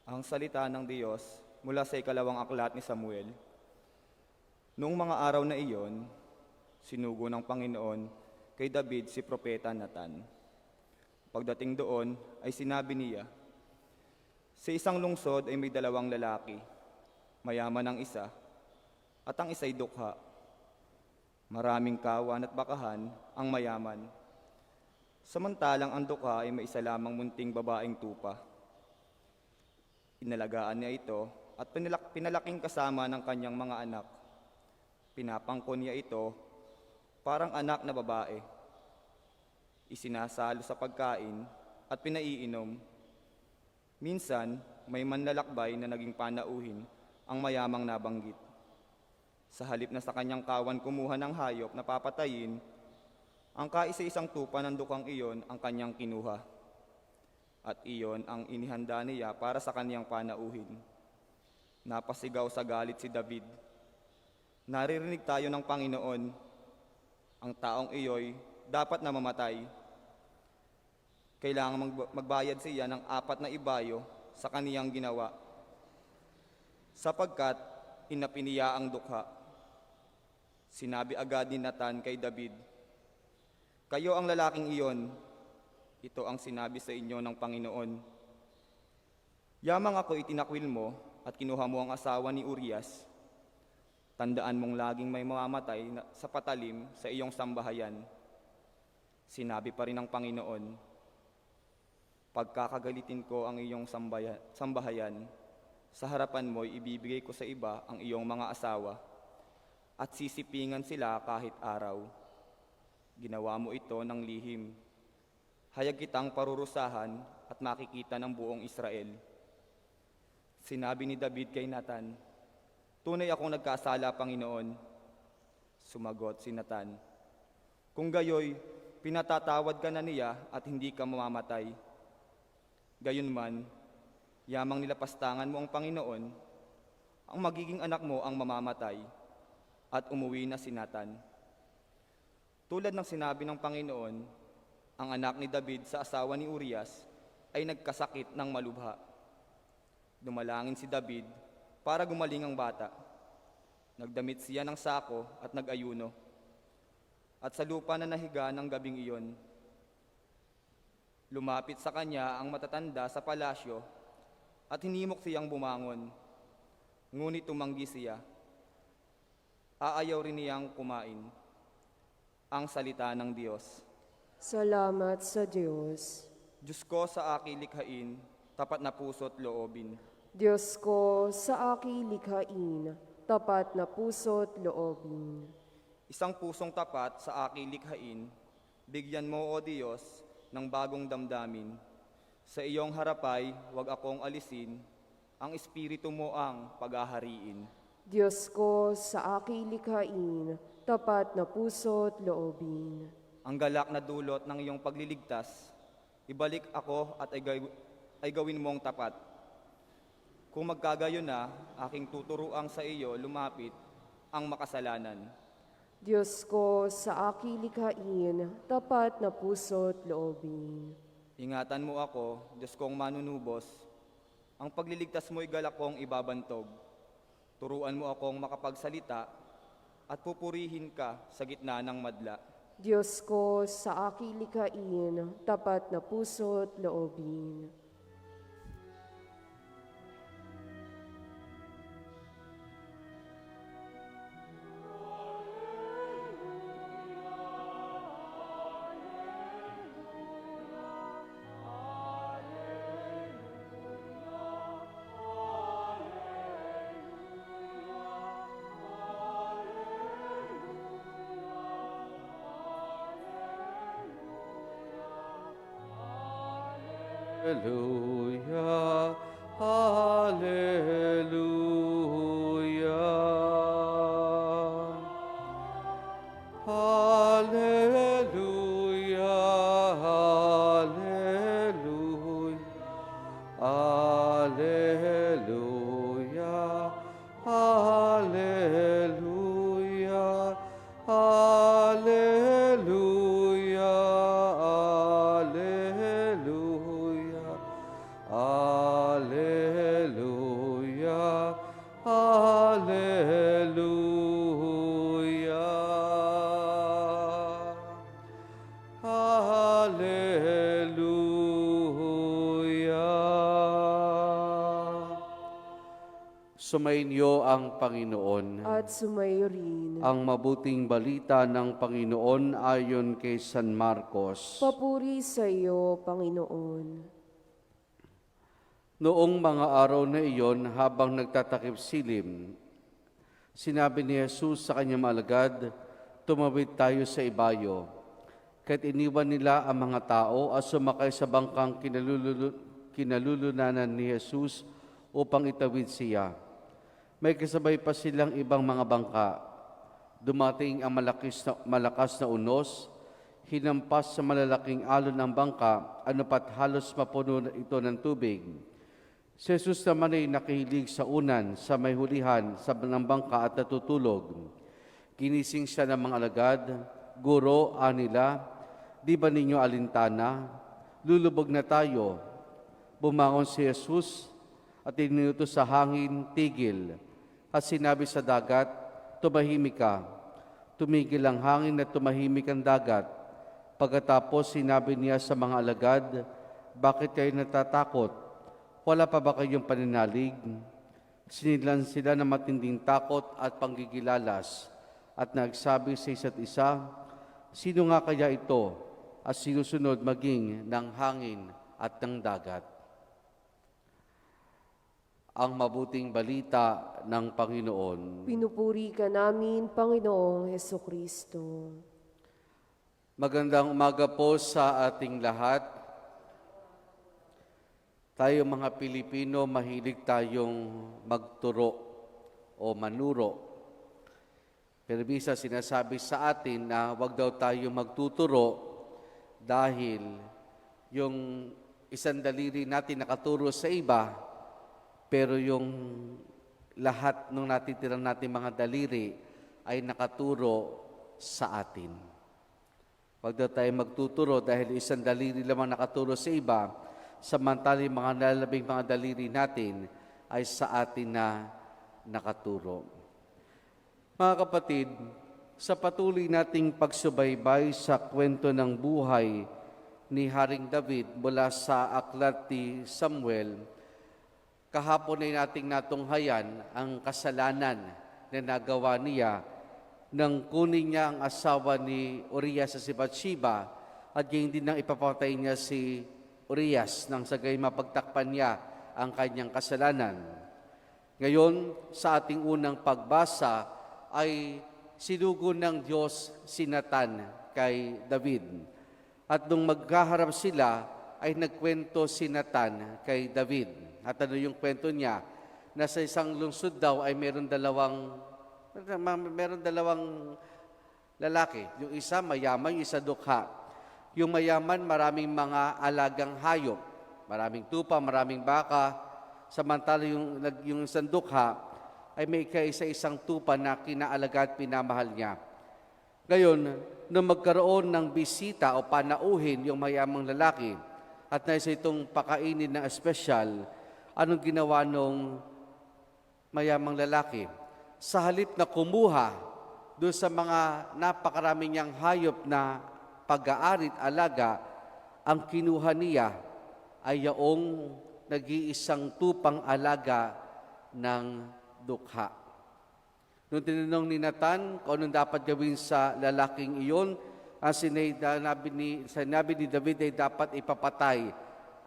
Ang salita ng Diyos mula sa ikalawang aklat ni Samuel. Noong mga araw na iyon, sinugo ng Panginoon kay David si Propeta Natan. Pagdating doon ay sinabi niya, sa isang lungsod ay may dalawang lalaki, mayaman ang isa, at ang isa'y dukha. Maraming kawan at bakahan ang mayaman, samantalang ang dukha ay may isa lamang munting babaeng tupa. Inalagaan niya ito at pinalaking kasama ng kanyang mga anak. Pinapangko niya ito parang anak na babae. Isinasalo sa pagkain at pinaiinom. Minsan, may manlalakbay na naging panauhin ang mayamang nabanggit. Sa halip na sa kanyang kawan kumuha ng hayop na papatayin, ang kaisa-isang tupa ng dukang iyon ang kanyang kinuha. At iyon ang inihanda niya para sa kaniyang panauhin. Napasigaw sa galit si David. Naririnig tayo ng Panginoon, ang taong iyo'y dapat na mamatay. Kailangan magbayad siya ng 4 na ibayo sa kaniyang ginawa, sapagkat inapiniya ang dukha. Sinabi agad ni Natan kay David, kayo ang lalaking iyon. Ito ang sinabi sa inyo ng Panginoon. Yamang ako itinakwil mo at kinuha mo ang asawa ni Urias. Tandaan mong laging may mamamatay sa patalim sa iyong sambahayan. Sinabi pa rin ng Panginoon, pagkakagalitin ko ang iyong sambahayan, sa harapan mo'y ibibigay ko sa iba ang iyong mga asawa, at sisipingan sila kahit araw. Ginawa mo ito ng lihim. Hayag kitang parurusahan at makikita ng buong Israel. Sinabi ni David kay Natan, tunay akong nagkasala, Panginoon. Sumagot si Natan, kung gayoy, pinatatawad ka na niya at hindi ka mamamatay. Gayunman, yamang nilapastangan mo ang Panginoon, ang magiging anak mo ang mamamatay, at umuwi na si Natan. Tulad ng sinabi ng Panginoon, ang anak ni David sa asawa ni Urias ay nagkasakit ng malubha. Dumalangin si David para gumaling ang bata. Nagdamit siya ng sako at nag-ayuno. At sa lupa na nahiga ng gabing iyon, lumapit sa kanya ang matatanda sa palasyo at hinimok siyang bumangon. Ngunit tumanggi siya. Aayaw rin niyang kumain. Ang salita ng Diyos. Salamat sa Diyos. Diyos ko sa aking likhain, tapat na puso't loobin. Diyos ko, sa aking likhain, tapat na puso't loobin. Isang pusong tapat sa aking likhain, bigyan mo, O Diyos, ng bagong damdamin. Sa iyong harapay, huwag akong alisin, ang Espiritu mo ang paghahariin. Diyos ko, sa aking likhain, tapat na puso't loobin. Ang galak na dulot ng iyong pagliligtas, ibalik ako at ay gawin mong tapat. Kung magkagayon na, aking tuturuang sa iyo lumapit ang makasalanan. Diyos ko, sa aking likhain, tapat na puso't loobin. Ingatan mo ako, Diyos kong manunubos, ang pagliligtas mo'y galak kong ibabantog. Turuan mo akong makapagsalita at pupurihin ka sa gitna ng madla. Diyos ko, sa aking likhain, tapat na puso't loobin. Hallelujah, hallelujah. Hallelujah, hallelujah. Hallelujah, hallelujah. Hallelujah, hallelujah. Hallelujah, hallelujah. Hallelujah. Sumainyo ang Panginoon. At sumayo rin. Ang mabuting balita ng Panginoon ayon kay San Marcos. Papuri sa iyo, Panginoon. Noong mga araw na iyon, habang nagtatakip silim, sinabi ni Jesus sa kanyang mga alagad, tumawid tayo sa ibayo. Kahit iniwan nila ang mga tao at sumakay sa bangkang kinalulunanan ni Jesus upang itawid siya. May kasabay pa silang ibang mga bangka. Dumating ang malakas na unos, hinampas sa malalaking alon ng bangka, anupat halos mapuno ito ng tubig. Si Jesus naman ay nakihilig sa unan, sa may hulihan, sa ng bangka at natutulog. Ginising siya ng mga alagad, Guro, anila, di ba ninyo alintana? Lulubog na tayo. Bumangon si Jesus at iniutos sa hangin, tigil. At sinabi sa dagat, tumahimik ka. Tumigil ang hangin at tumahimik ang dagat. Pagkatapos sinabi niya sa mga alagad, bakit kayo natatakot? Wala pa ba kayong paninalig? Sinilan sila ng matinding takot at panggigilalas at nagsabi sa isa't isa, sino nga kaya ito at sinusunod maging ng hangin at ng dagat? Ang mabuting balita ng Panginoon. Pinupuri ka namin, Panginoong Hesukristo. Magandang umaga po sa ating lahat. Tayo mga Pilipino, mahilig tayong magturo o manuro. Pero bisa sinasabi sa atin na wag daw tayo magtuturo dahil yung isang daliri natin nakaturo sa iba, pero yung lahat ng natitirang natin mga daliri ay nakaturo sa atin. Wag daw tayo magtuturo dahil isang daliri lamang nakaturo sa iba, samantalang mga nalalabing mga daliri natin ay sa atin na nakaturo. Mga kapatid, sa patuloy nating pagsubaybay sa kwento ng buhay ni Haring David mula sa aklat ni Samuel, kahapon ay nating natunghayan ang kasalanan na nagawa niya nang kunin niya ang asawa ni Urias sa si Bathsheba at gayon din nang ipapatay niya si Urias nang sagay mapagtakpan niya ang kanyang kasalanan. Ngayon, sa ating unang pagbasa ay sinugo ng Diyos si Nathan kay David. At nung magkaharap sila, ay nagkwento si Nathan kay David. At ano yung kwento niya? Na sa isang lungsod daw ay meron dalawang lalaki. Yung isa mayaman, yung isa dukha. Yung mayaman, maraming mga alagang hayop. Maraming tupa, maraming baka. Samantala yung isang dukha ay may kaisa-isang tupa na kinaalaga at pinamahal niya. Ngayon, nung magkaroon ng bisita o panauhin yung mayamang lalaki at naisa itong pakainin na espesyal, anong ginawa nung mayamang lalaki? Sa halip na kumuha doon sa mga napakarami niyang hayop na pag-aarit alaga, ang kinuha niya ay yaong nag-iisang tupang alaga ng dukha. Nung tinanong ni Nathan kung anong dapat gawin sa lalaking iyon, ang sinabi ni David ay dapat ipapatay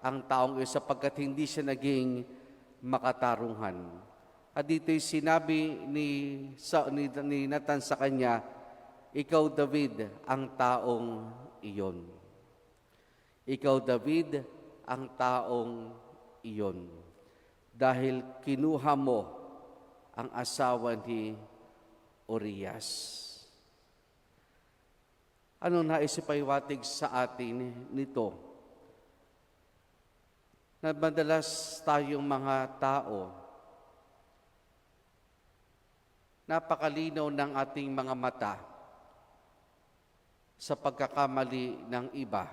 ang taong iyon sapagkat hindi siya naging makatarungan. At dito'y sinabi ni Nathan sa kanya, ikaw David ang taong iyon. Ikaw David ang taong iyon. Dahil kinuha mo ang asawa ni Urias. Ano naisipaywatig sa atin nito? Na madalas tayong mga tao, napakalinaw ng ating mga mata sa pagkakamali ng iba.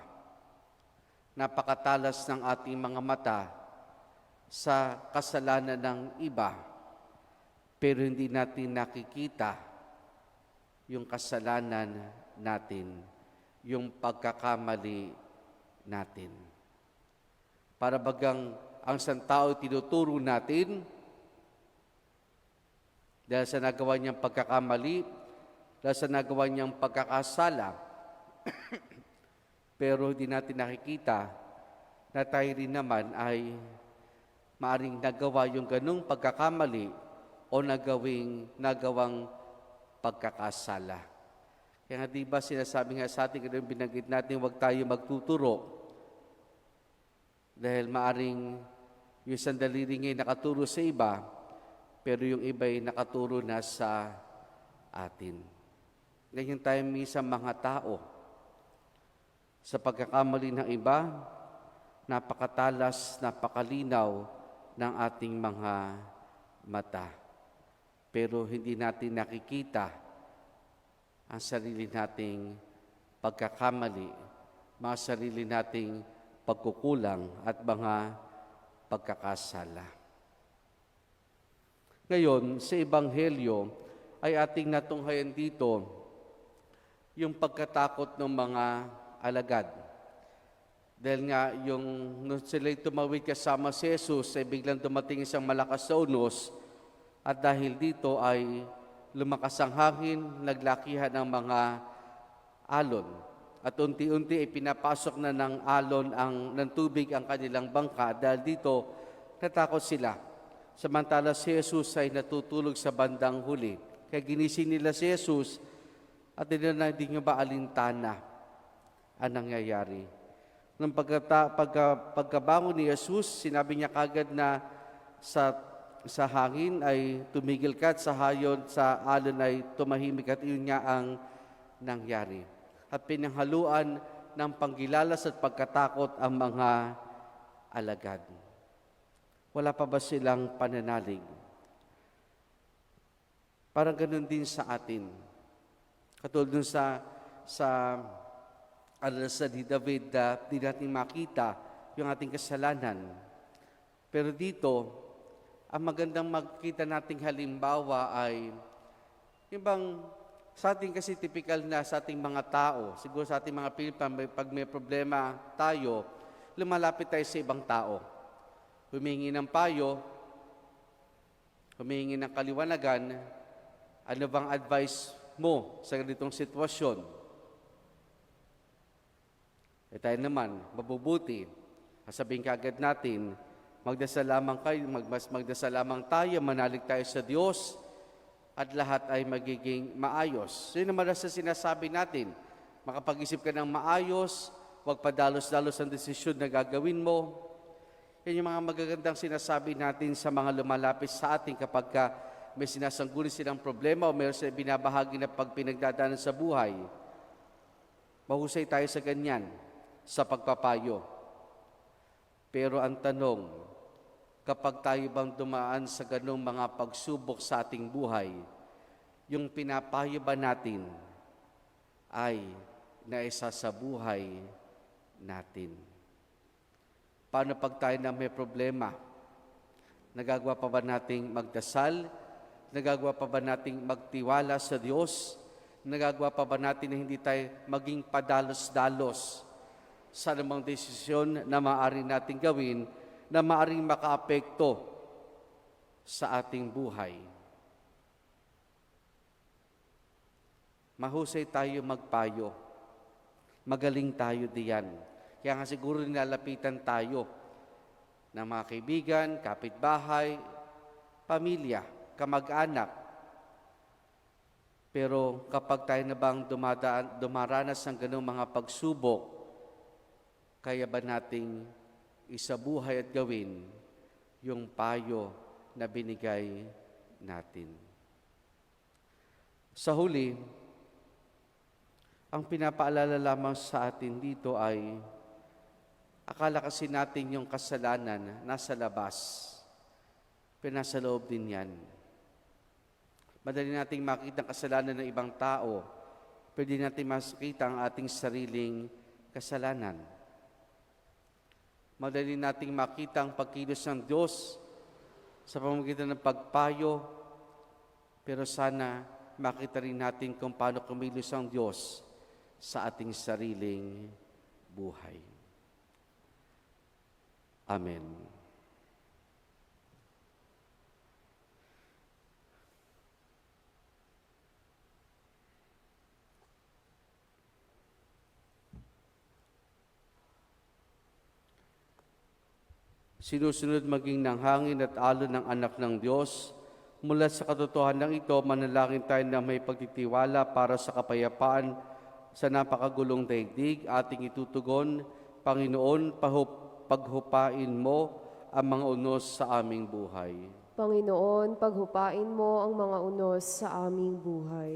Napakatalas ng ating mga mata sa kasalanan ng iba, pero hindi natin nakikita yung kasalanan natin, yung pagkakamali natin. Para bagang ang isang tao tinuturo natin dahil sa nagawa niyang pagkakamali, dahil sa nagawa niyang pagkakasala, pero hindi natin nakikita na tayo rin naman ay maaring nagawa yung ganung pagkakamali o nagawang pagkakasala. Kaya nga diba sinasabi nga sa atin, kaya binanggit natin huwag tayo magtuturo. Dahil maaring yung isang daliri ngay nakaturo sa iba, pero yung iba'y nakaturo na sa atin. Ganyan tayo minsan mga tao. Sa pagkakamali ng iba, napakatalas, napakalinaw ng ating mga mata. Pero hindi natin nakikita ang sarili nating pagkakamali, mga sarili nating pagkukulang at mga pagkakasala. Ngayon, sa Ebanghelyo ay ating natunghayan dito yung pagkatakot ng mga alagad. Dahil nga, nung sila'y tumawid kasama si Jesus, ay biglang dumating isang malakas na unos, at dahil dito ay lumakas ang hangin, naglakihan ang mga alon. At unti-unti ay pinapasok na ng alon ng tubig ang kanilang bangka. Dahil dito, natakot sila. Samantala si Jesus ay natutulog sa bandang huli. Kaya ginising nila si Jesus at hindi nyo ba alintana ang nangyayari. Nung pagkabangon ni Jesus, sinabi niya kagad na sa hangin ay tumigil ka at sa alon ay tumahimik at iyon nga ang nangyari. At pinanghaluan ng panggilalas at pagkatakot ang mga alagad. Wala pa ba silang pananalig? Parang ganun din sa atin. Katulad dun sa alasan ni David, di natin makita yung ating kasalanan. Pero dito, ang magandang makita nating halimbawa ay yung bang sa ating kasi typical na sa ating mga tao, siguro sa ating mga Pilipino, pag may problema tayo, lumalapit tayo sa ibang tao. Humingi ng payo, humingi ng kaliwanagan, ano bang advice mo sa ganitong sitwasyon? Tayo naman, mabubuti. Sasabihin kagad natin, Magdasal lamang kayo, magdasal lamang tayo, manalig tayo sa Diyos, at lahat ay magiging maayos. Yun naman sa sinasabi natin, makapag-isip ka ng maayos, huwag padalos-dalos ang desisyon na gagawin mo. Yan yung mga magagandang sinasabi natin sa mga lumalapit sa atin kapag may sinasangguni silang problema o mayroon silang binabahagi na pag pinagdadaanan sa buhay. Mahusay tayo sa ganyan, sa pagpapayo. Pero ang tanong, kapag tayo bang dumaan sa ganong mga pagsubok sa ating buhay, yung pinapayo ba natin ay naisa sa buhay natin? Paano pag tayo na may problema? Nagagawa pa ba nating magdasal? Nagagawa pa ba nating magtiwala sa Diyos? Nagagawa pa ba natin na hindi tayo maging padalos-dalos sa anumang desisyon na maaari nating gawin na maaring makaapekto sa ating buhay? Mahusay tayo magpayo. Magaling tayo diyan. Kaya nga siguro nilalapitan tayo ng mga kaibigan, kapitbahay, pamilya, kamag-anak. Pero kapag tayo na bang dumaranas ng ganong mga pagsubok, kaya ba nating isabuhay at gawin yung payo na binigay natin? Sa huli, ang pinapaalala lamang sa atin dito ay akala kasi natin yung kasalanan nasa labas, pero nasa loob din yan. Madali nating makita ang kasalanan ng ibang tao, pwede natin makita ang ating sariling kasalanan. Madali nating makita ang pagkilos ng Diyos sa pamamagitan ng pagpayo, pero sana makita rin natin kung paano kumilos ang Diyos sa ating sariling buhay. Amen. Sinusunod maging ng hangin at alon ng anak ng Diyos. Mula sa katotohanan ito, manalangin tayo na may pagtitiwala para sa kapayapaan sa napakagulong daigdig. Ating itutugon, Panginoon, paghupain mo ang mga unos sa aming buhay. Panginoon, paghupain mo ang mga unos sa aming buhay.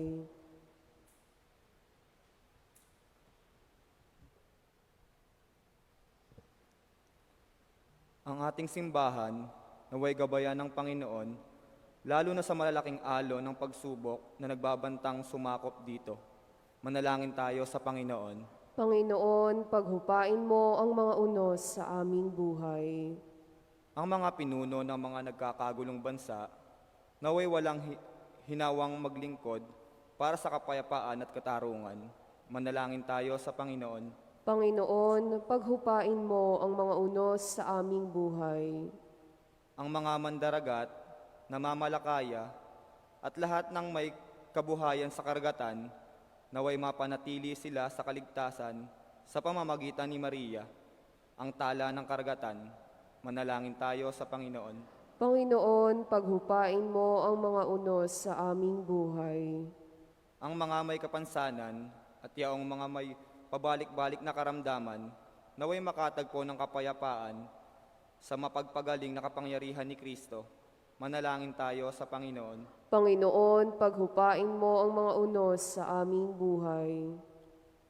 Ang ating simbahan, naway gabayan ng Panginoon, lalo na sa malalaking alon ng pagsubok na nagbabantang sumakop dito. Manalangin tayo sa Panginoon. Panginoon, paghupain mo ang mga unos sa aming buhay. Ang mga pinuno ng mga nagkakagulong bansa, naway walang hinawang maglingkod para sa kapayapaan at katarungan. Manalangin tayo sa Panginoon. Panginoon, paghupain mo ang mga unos sa aming buhay. Ang mga mandaragat, namamalakaya, at lahat ng may kabuhayan sa karagatan, naway mapanatili sila sa kaligtasan sa pamamagitan ni Maria, ang tala ng karagatan. Manalangin tayo sa Panginoon. Panginoon, paghupain mo ang mga unos sa aming buhay. Ang mga may kapansanan at yaong mga may pabalik-balik na karamdaman, naway makatagpo ng kapayapaan sa mapagpagaling na kapangyarihan ni Kristo. Manalangin tayo sa Panginoon. Panginoon, paghupain mo ang mga unos sa aming buhay.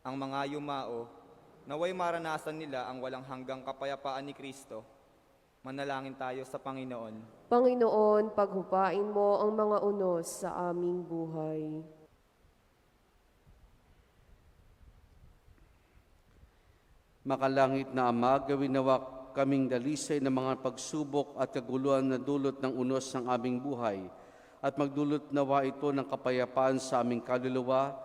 Ang mga yumao, naway maranasan nila ang walang hanggang kapayapaan ni Kristo. Manalangin tayo sa Panginoon. Panginoon, paghupain mo ang mga unos sa aming buhay. Makalangit na Ama, gawin nawa kaming dalisay ng mga pagsubok at kaguluhan na dulot ng unos ng aming buhay, at magdulot nawa ito ng kapayapaan sa aming kaluluwa.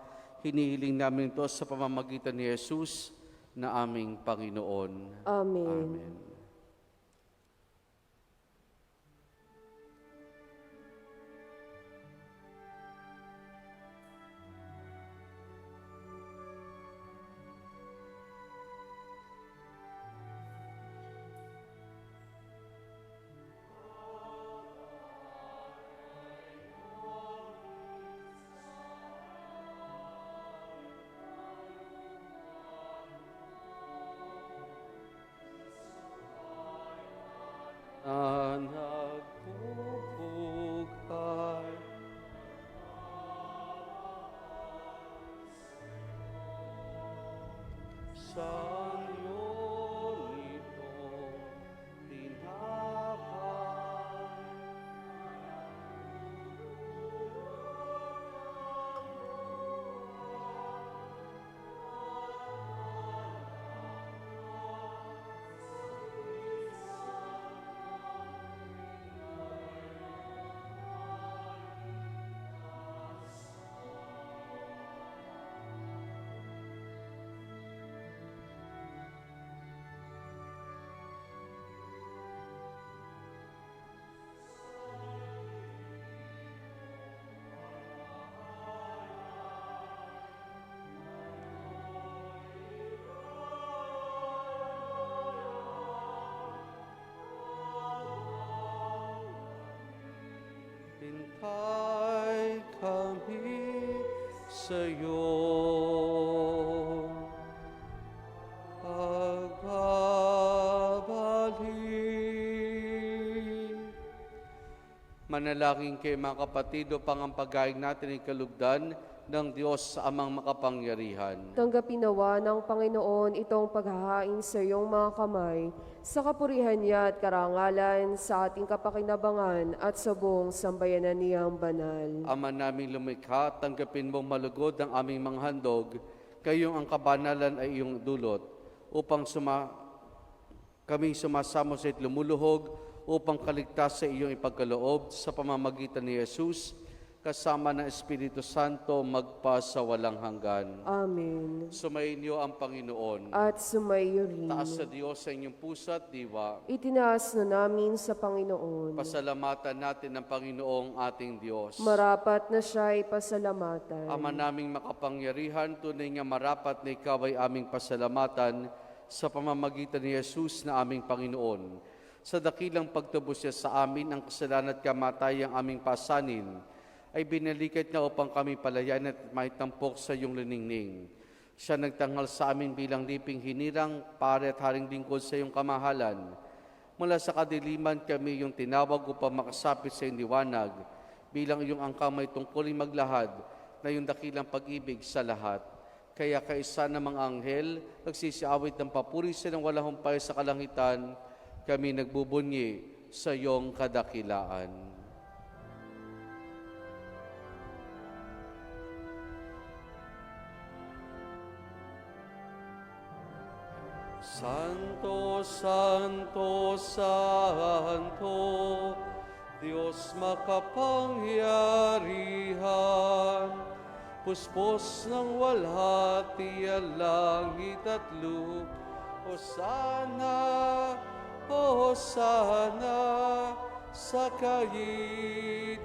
Hinihiling namin ito sa pamamagitan ni Jesus na aming Panginoon. Amen. Amen. Sa iyo ito tinapay. Hintay kami sa iyo, pagbabalik. Manalangin kayo mga kapatid upang ang pagkain natin ay kalugdan ng Diyos sa Amang makapangyarihan. Tanggapin nawa ng Panginoon itong paghahain sa iyong mga kamay, sa kapurihan niya at karangalan, sa ating kapakinabangan at sa buong sambayanan niyang banal. Ama naming lumikha, tanggapin mong malugod ang aming mga handog, kayong ang kabanalan ay iyong dulot, upang kaming sumasamo sa lumuluhog, upang kaligtas sa iyong ipagkaloob sa pamamagitan ni Jesus, kasama ng Espiritu Santo magpa sa walang hanggan. Amen. Sumainyo ang Panginoon. At sumayo rin. Taas sa Diyos sa inyong puso at diwa. Itinaas na namin sa Panginoon. Pasalamatan natin ang Panginoong ating Diyos. Marapat na siya'y pasalamatan. Ama naming makapangyarihan, tunay nga marapat na ikaw ay aming pasalamatan sa pamamagitan ni Jesus na aming Panginoon. Sa dakilang pagtubos niya sa amin ang kasalanan at kamatayang aming pasanin, ay binalikat niya upang kami palayan at may tampok sa iyong liningning. Siya nagtanghal sa amin bilang liping hinirang, pare at haring lingkod sa iyong kamahalan. Mula sa kadiliman kami yung tinawag upang makasapit sa iyong liwanag, bilang iyong angkang may tungkuling maglahad na iyong dakilang pag-ibig sa lahat. Kaya kaisa ng mga anghel, nagsisiawit ng papuri sa ng walang humpay sa kalangitan, kami nagbubunyi sa iyong kadakilaan. Santo, Santo, Santo, Diyos makapangyarihan, puspos ng walhati ang langit at lupa. Hosana, Hosana, sa kaitasan.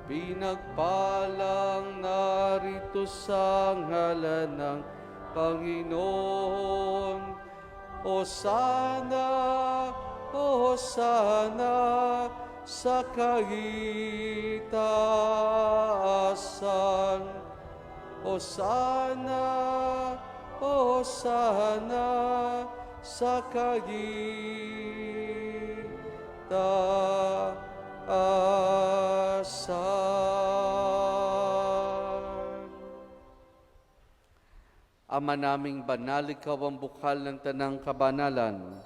Pinagpalang narito sa ngalan ng Panginoon. Hosana, Hosana, sa kaitaasan. Hosana, Hosana, sa kaitaasan. Ama naming banal, ikaw ang bukal ng tanang kabanalan.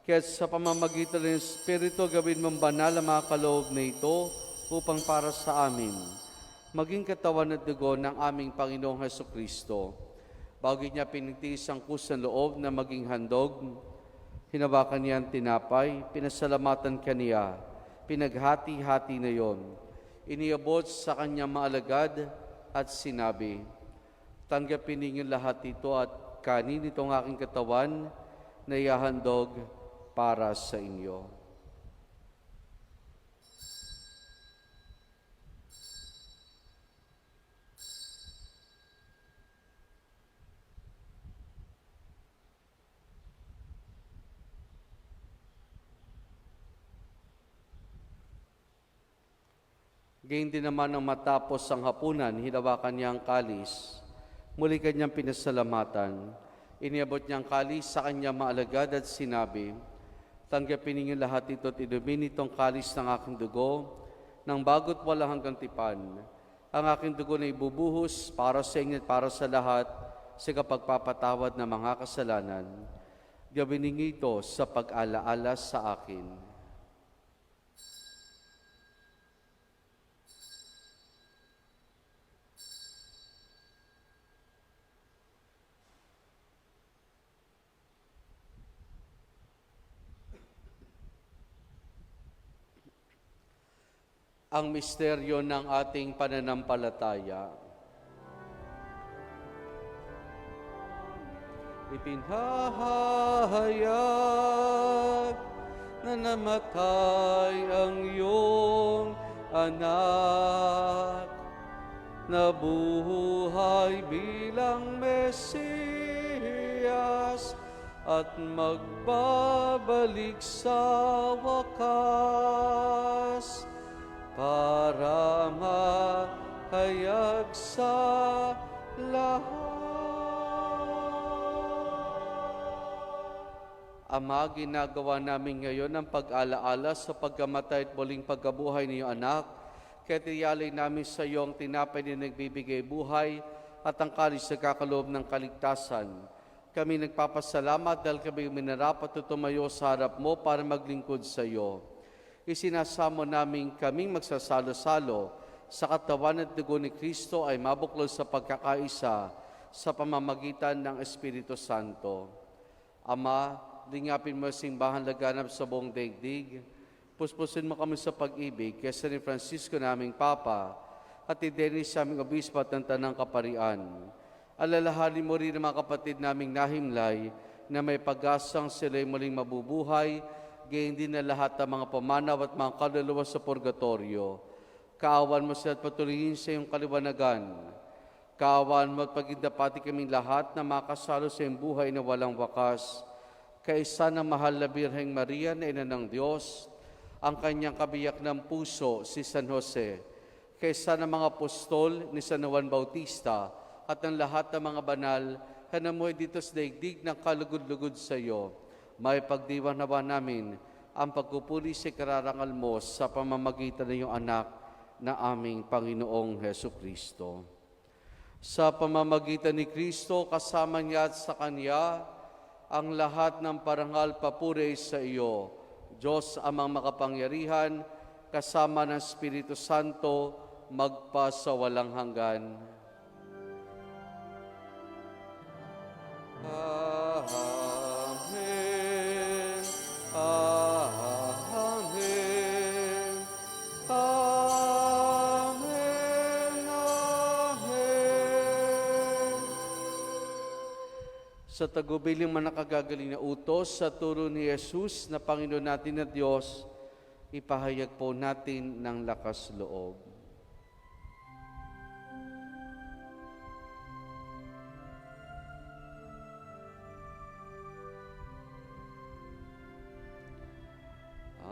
Kaya sa pamamagitan ng Espiritu, gawin mong banal ang mga kaloob na ito upang para sa amin, maging katawan at dugo ng aming Panginoong Hesukristo. Bago niya pinigtiis ang kusang loob na maging handog, hinawakan niya ang tinapay, pinasalamatan kaniya, pinaghati-hati na yon. Iniabot sa kanyang maalagad at sinabi, tanggapin ninyo lahat ito at kanin itong aking katawan na ihahandog para sa inyo. Gayun din naman ang matapos ang hapunan, hinawakan niya ang kalis. Muli kanyang pinasalamatan. Iniabot niya ang kalis sa kanyang maalagad at sinabi, tanggapin ninyo lahat ito at inumin itong kalis ng aking dugo, ng bago't walang hanggang tipan. ang aking dugo na ibubuhos para sa inyo at para sa lahat sa kapagpapatawad ng mga kasalanan. Gawin ninyo ito sa pag-alaala sa akin. Ang misteryo ng ating pananampalataya. Ipinahayag na namatay ang iyong anak, nabuhay bilang Mesiyas at magbabalik sa wakas para mahayag sa lahat. Ama, ginagawa namin ngayon ang pag-alaala sa pagkamatay at muling pagkabuhay ng iyong anak. Kaya tiyalay namin sa iyo ang tinapay na nagbibigay buhay at ang kalis na kakaloob ng kaligtasan. Kami nagpapasalamat dahil kami minarapat at tumayo sa harap mo para maglingkod sa iyo. Isinasamo namin kaming magsasalo-salo sa katawan at dugo ni Kristo ay mabuklod sa pagkakaisa sa pamamagitan ng Espiritu Santo. Ama, lingapin mo simbahan laganap sa buong daigdig. Puspusin mo kami sa pag-ibig kay San Francisco naming Papa at ni Dennis sa aming Obispo at ng Tanang Kaparian. Alalahanin mo rin ang mga kapatid naming nahimlay na may pag-asang sila'y muling mabubuhay, gayon din na lahat ng mga pamanaw at mga kaluluwa sa purgatorio. Kaawan mo sila at patuloyin sa iyong kaliwanagan. Kaawan mo at pagindapati kaming lahat na makasalo sa iyong buhay na walang wakas. Kaisa ng mahal na Birheng Maria na Ina ng Diyos, ang kanyang kabiyak ng puso si San Jose, kaisa ng mga apostol ni San Juan Bautista at ng lahat ng mga banal na namuhay dito sa daigdig ng kalugod-lugod sa iyo. May pagdiwan nawa namin ang pagpupuri sa kararangal mo sa pamamagitan ng iyong anak na aming Panginoong Heso Kristo. Sa pamamagitan ni Kristo, kasama niya at sa Kanya, ang lahat ng parangal papuri sa iyo, Diyos amang makapangyarihan, kasama ng Espiritu Santo, magpa sa walang hanggan. Amen. Amen. Amen. Amen. Sa tagubiling manakagagaling na utos sa turo ni Jesus na Panginoon natin at Diyos, ipahayag po natin ng lakas loob.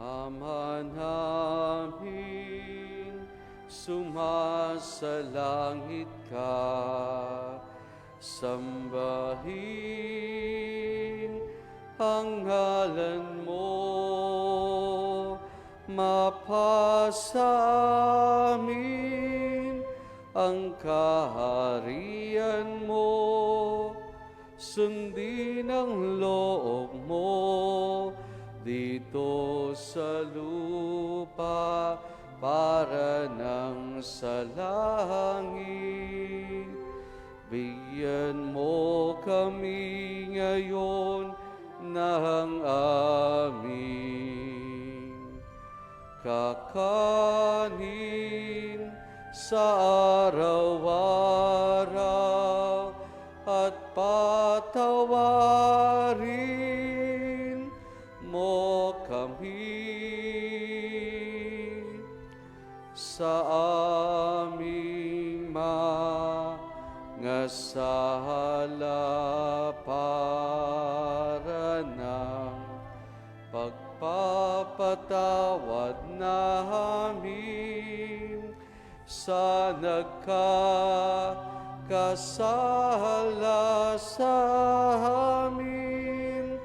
Ama namin, sumasalangit ka, sambahin ang ngalan mo, mapasa amin ang kaharian mo, sundin ang loob mo dito sa lupa para nang sa langit. Bigyan mo kami ngayon ng aming kakanin sa araw-araw at patawarin mo kami sa aming mga sala para ng pagpapatawad namin sa nagkakasala sa amin,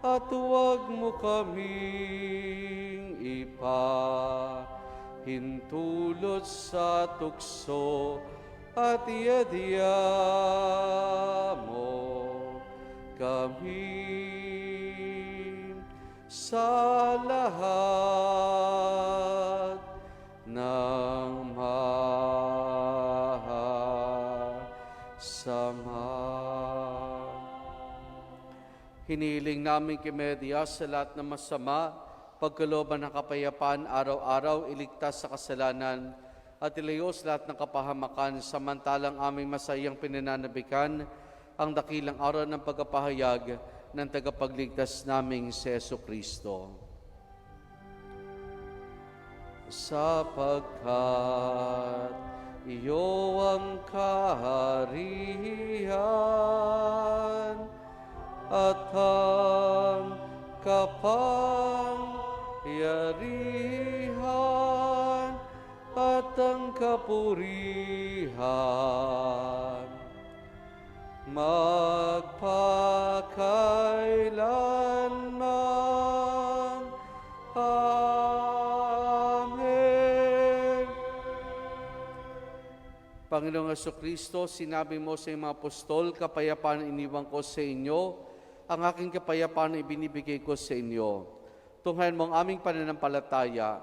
at huwag mo kaming hintulot sa tukso at iadya mo kami sa lahat ng mahasama. Hiniling namin kay Media sa lahat ng masama, pagkalooban ng kapayapaan araw-araw, iligtas sa kasalanan at ilayo sa lahat ng kapahamakan, samantalang aming masayang pinananabikan ang dakilang araw ng pagkapahayag ng tagapagligtas naming si Jesucristo. Sapagkat iyo ang kaharian at ang kapangyarihan at ang kapurihan magpakailanman. Amen. Panginoong Jesucristo, sinabi mo sa iyong mga apostol, kapayapaan iniwan ko sa inyo, ang aking kapayapaan ibinibigay ko sa inyo. Tunghayan mo ang aming pananampalataya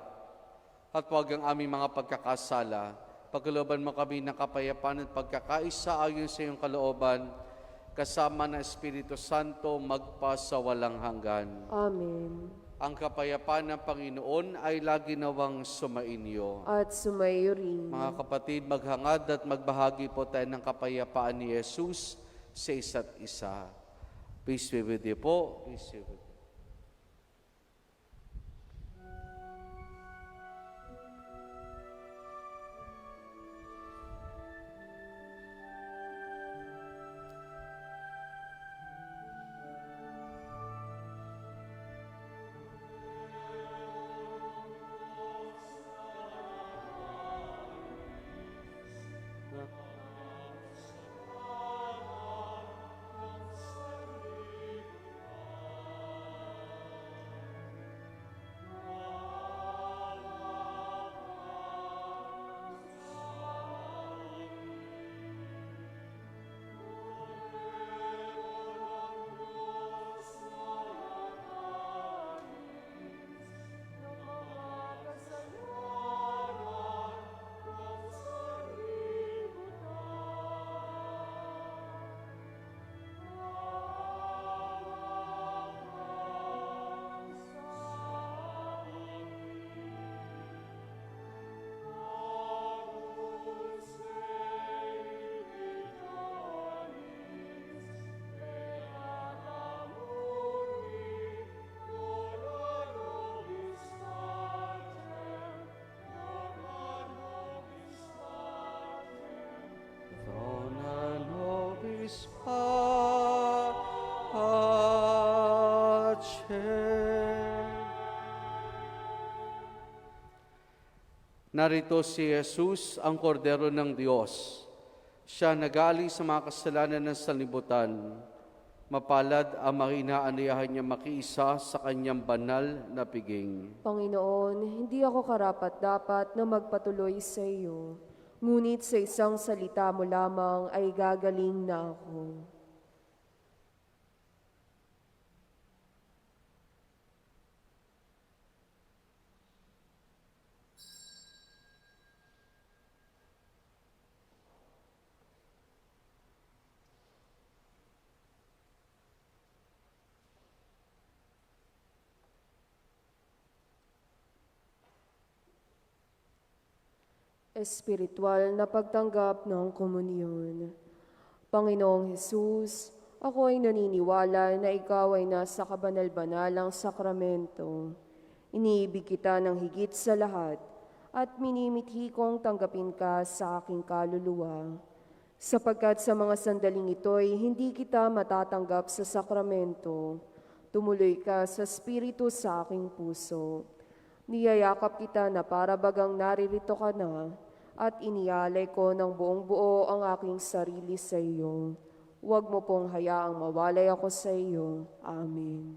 at huwag ang aming mga pagkakasala. Pagkalooban mo kami ng kapayapaan at pagkakaisa ayon sa iyong kalooban, kasama ng Espiritu Santo magpasawalang hanggan. Amen. Ang kapayapaan ng Panginoon ay lagi nawang sumainyo. At sumayo rin. Mga kapatid, maghangad at magbahagi po tayo ng kapayapaan ni Jesus sa isa't isa. Peace be with you po. Peace be with you. Narito si Jesus, ang kordero ng Diyos. Siya nagali sa mga kasalanan ng sanlibutan. Mapalad ang mahinaaniyahan niya makiisa sa kanyang banal na piging. Panginoon, hindi ako karapat-dapat na magpatuloy sa iyo. Ngunit sa isang salita mo lamang ay gagaling na ako. Espiritual na pagtanggap ng komunyon. Panginoong Hesus, ako ay naniniwala na ikaw ay nasa kabanal-banalang sakramento. Iniibig kita ng higit sa lahat at minimithi kong tanggapin ka sa aking kaluluwa. Sapagkat sa mga sandaling ito'y hindi kita matatanggap sa sakramento, tumuloy ka sa Espiritu sa aking puso. Niyayakap kita na para bagang naririto ka na at inialay ko ng buong buo ang aking sarili sa iyo. Huwag mo pong hayaang mawalay ako sa iyo. Amen.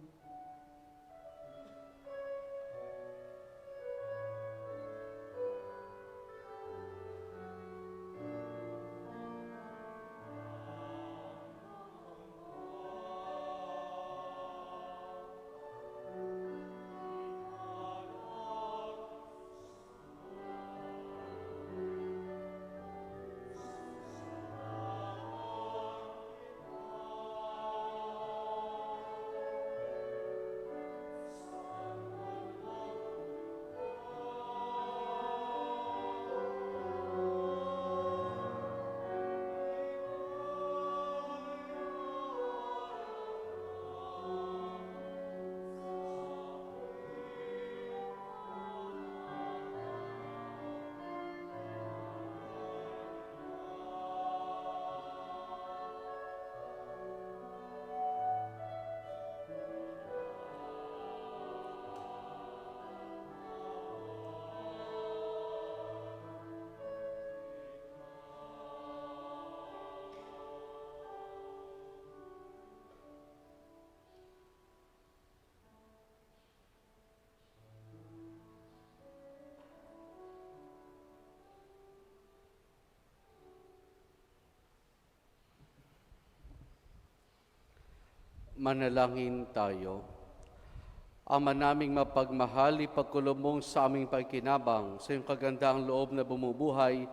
Manalangin tayo. Ama naming mapagmahal, ipagkulong sa aming pagkinabang sa iyong kagandahang loob na bumubuhay,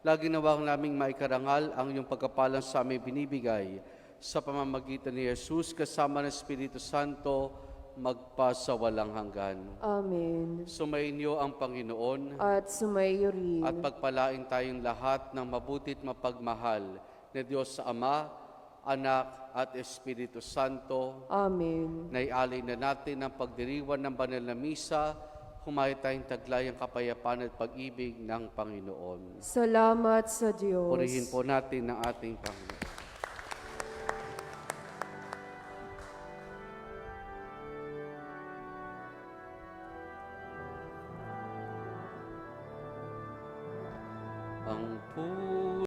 lagi nawang naming maikarangal ang iyong pagkapalang sa aming binibigay sa pamamagitan ni Jesus kasama ng Espiritu Santo magpasawalang hanggan. Amen. Sumainyo ang Panginoon At sumayo rin. at pagpalain tayong lahat ng mabutit mapagmahal na Diyos sa Ama, Anak at Espiritu Santo. Amen. Naialay na natin ang pagdiriwan ng banal na misa, humayo tayong taglay ang kapayapaan at pag-ibig ng Panginoon. Salamat sa Diyos. Purihin po natin ang ating Panginoon.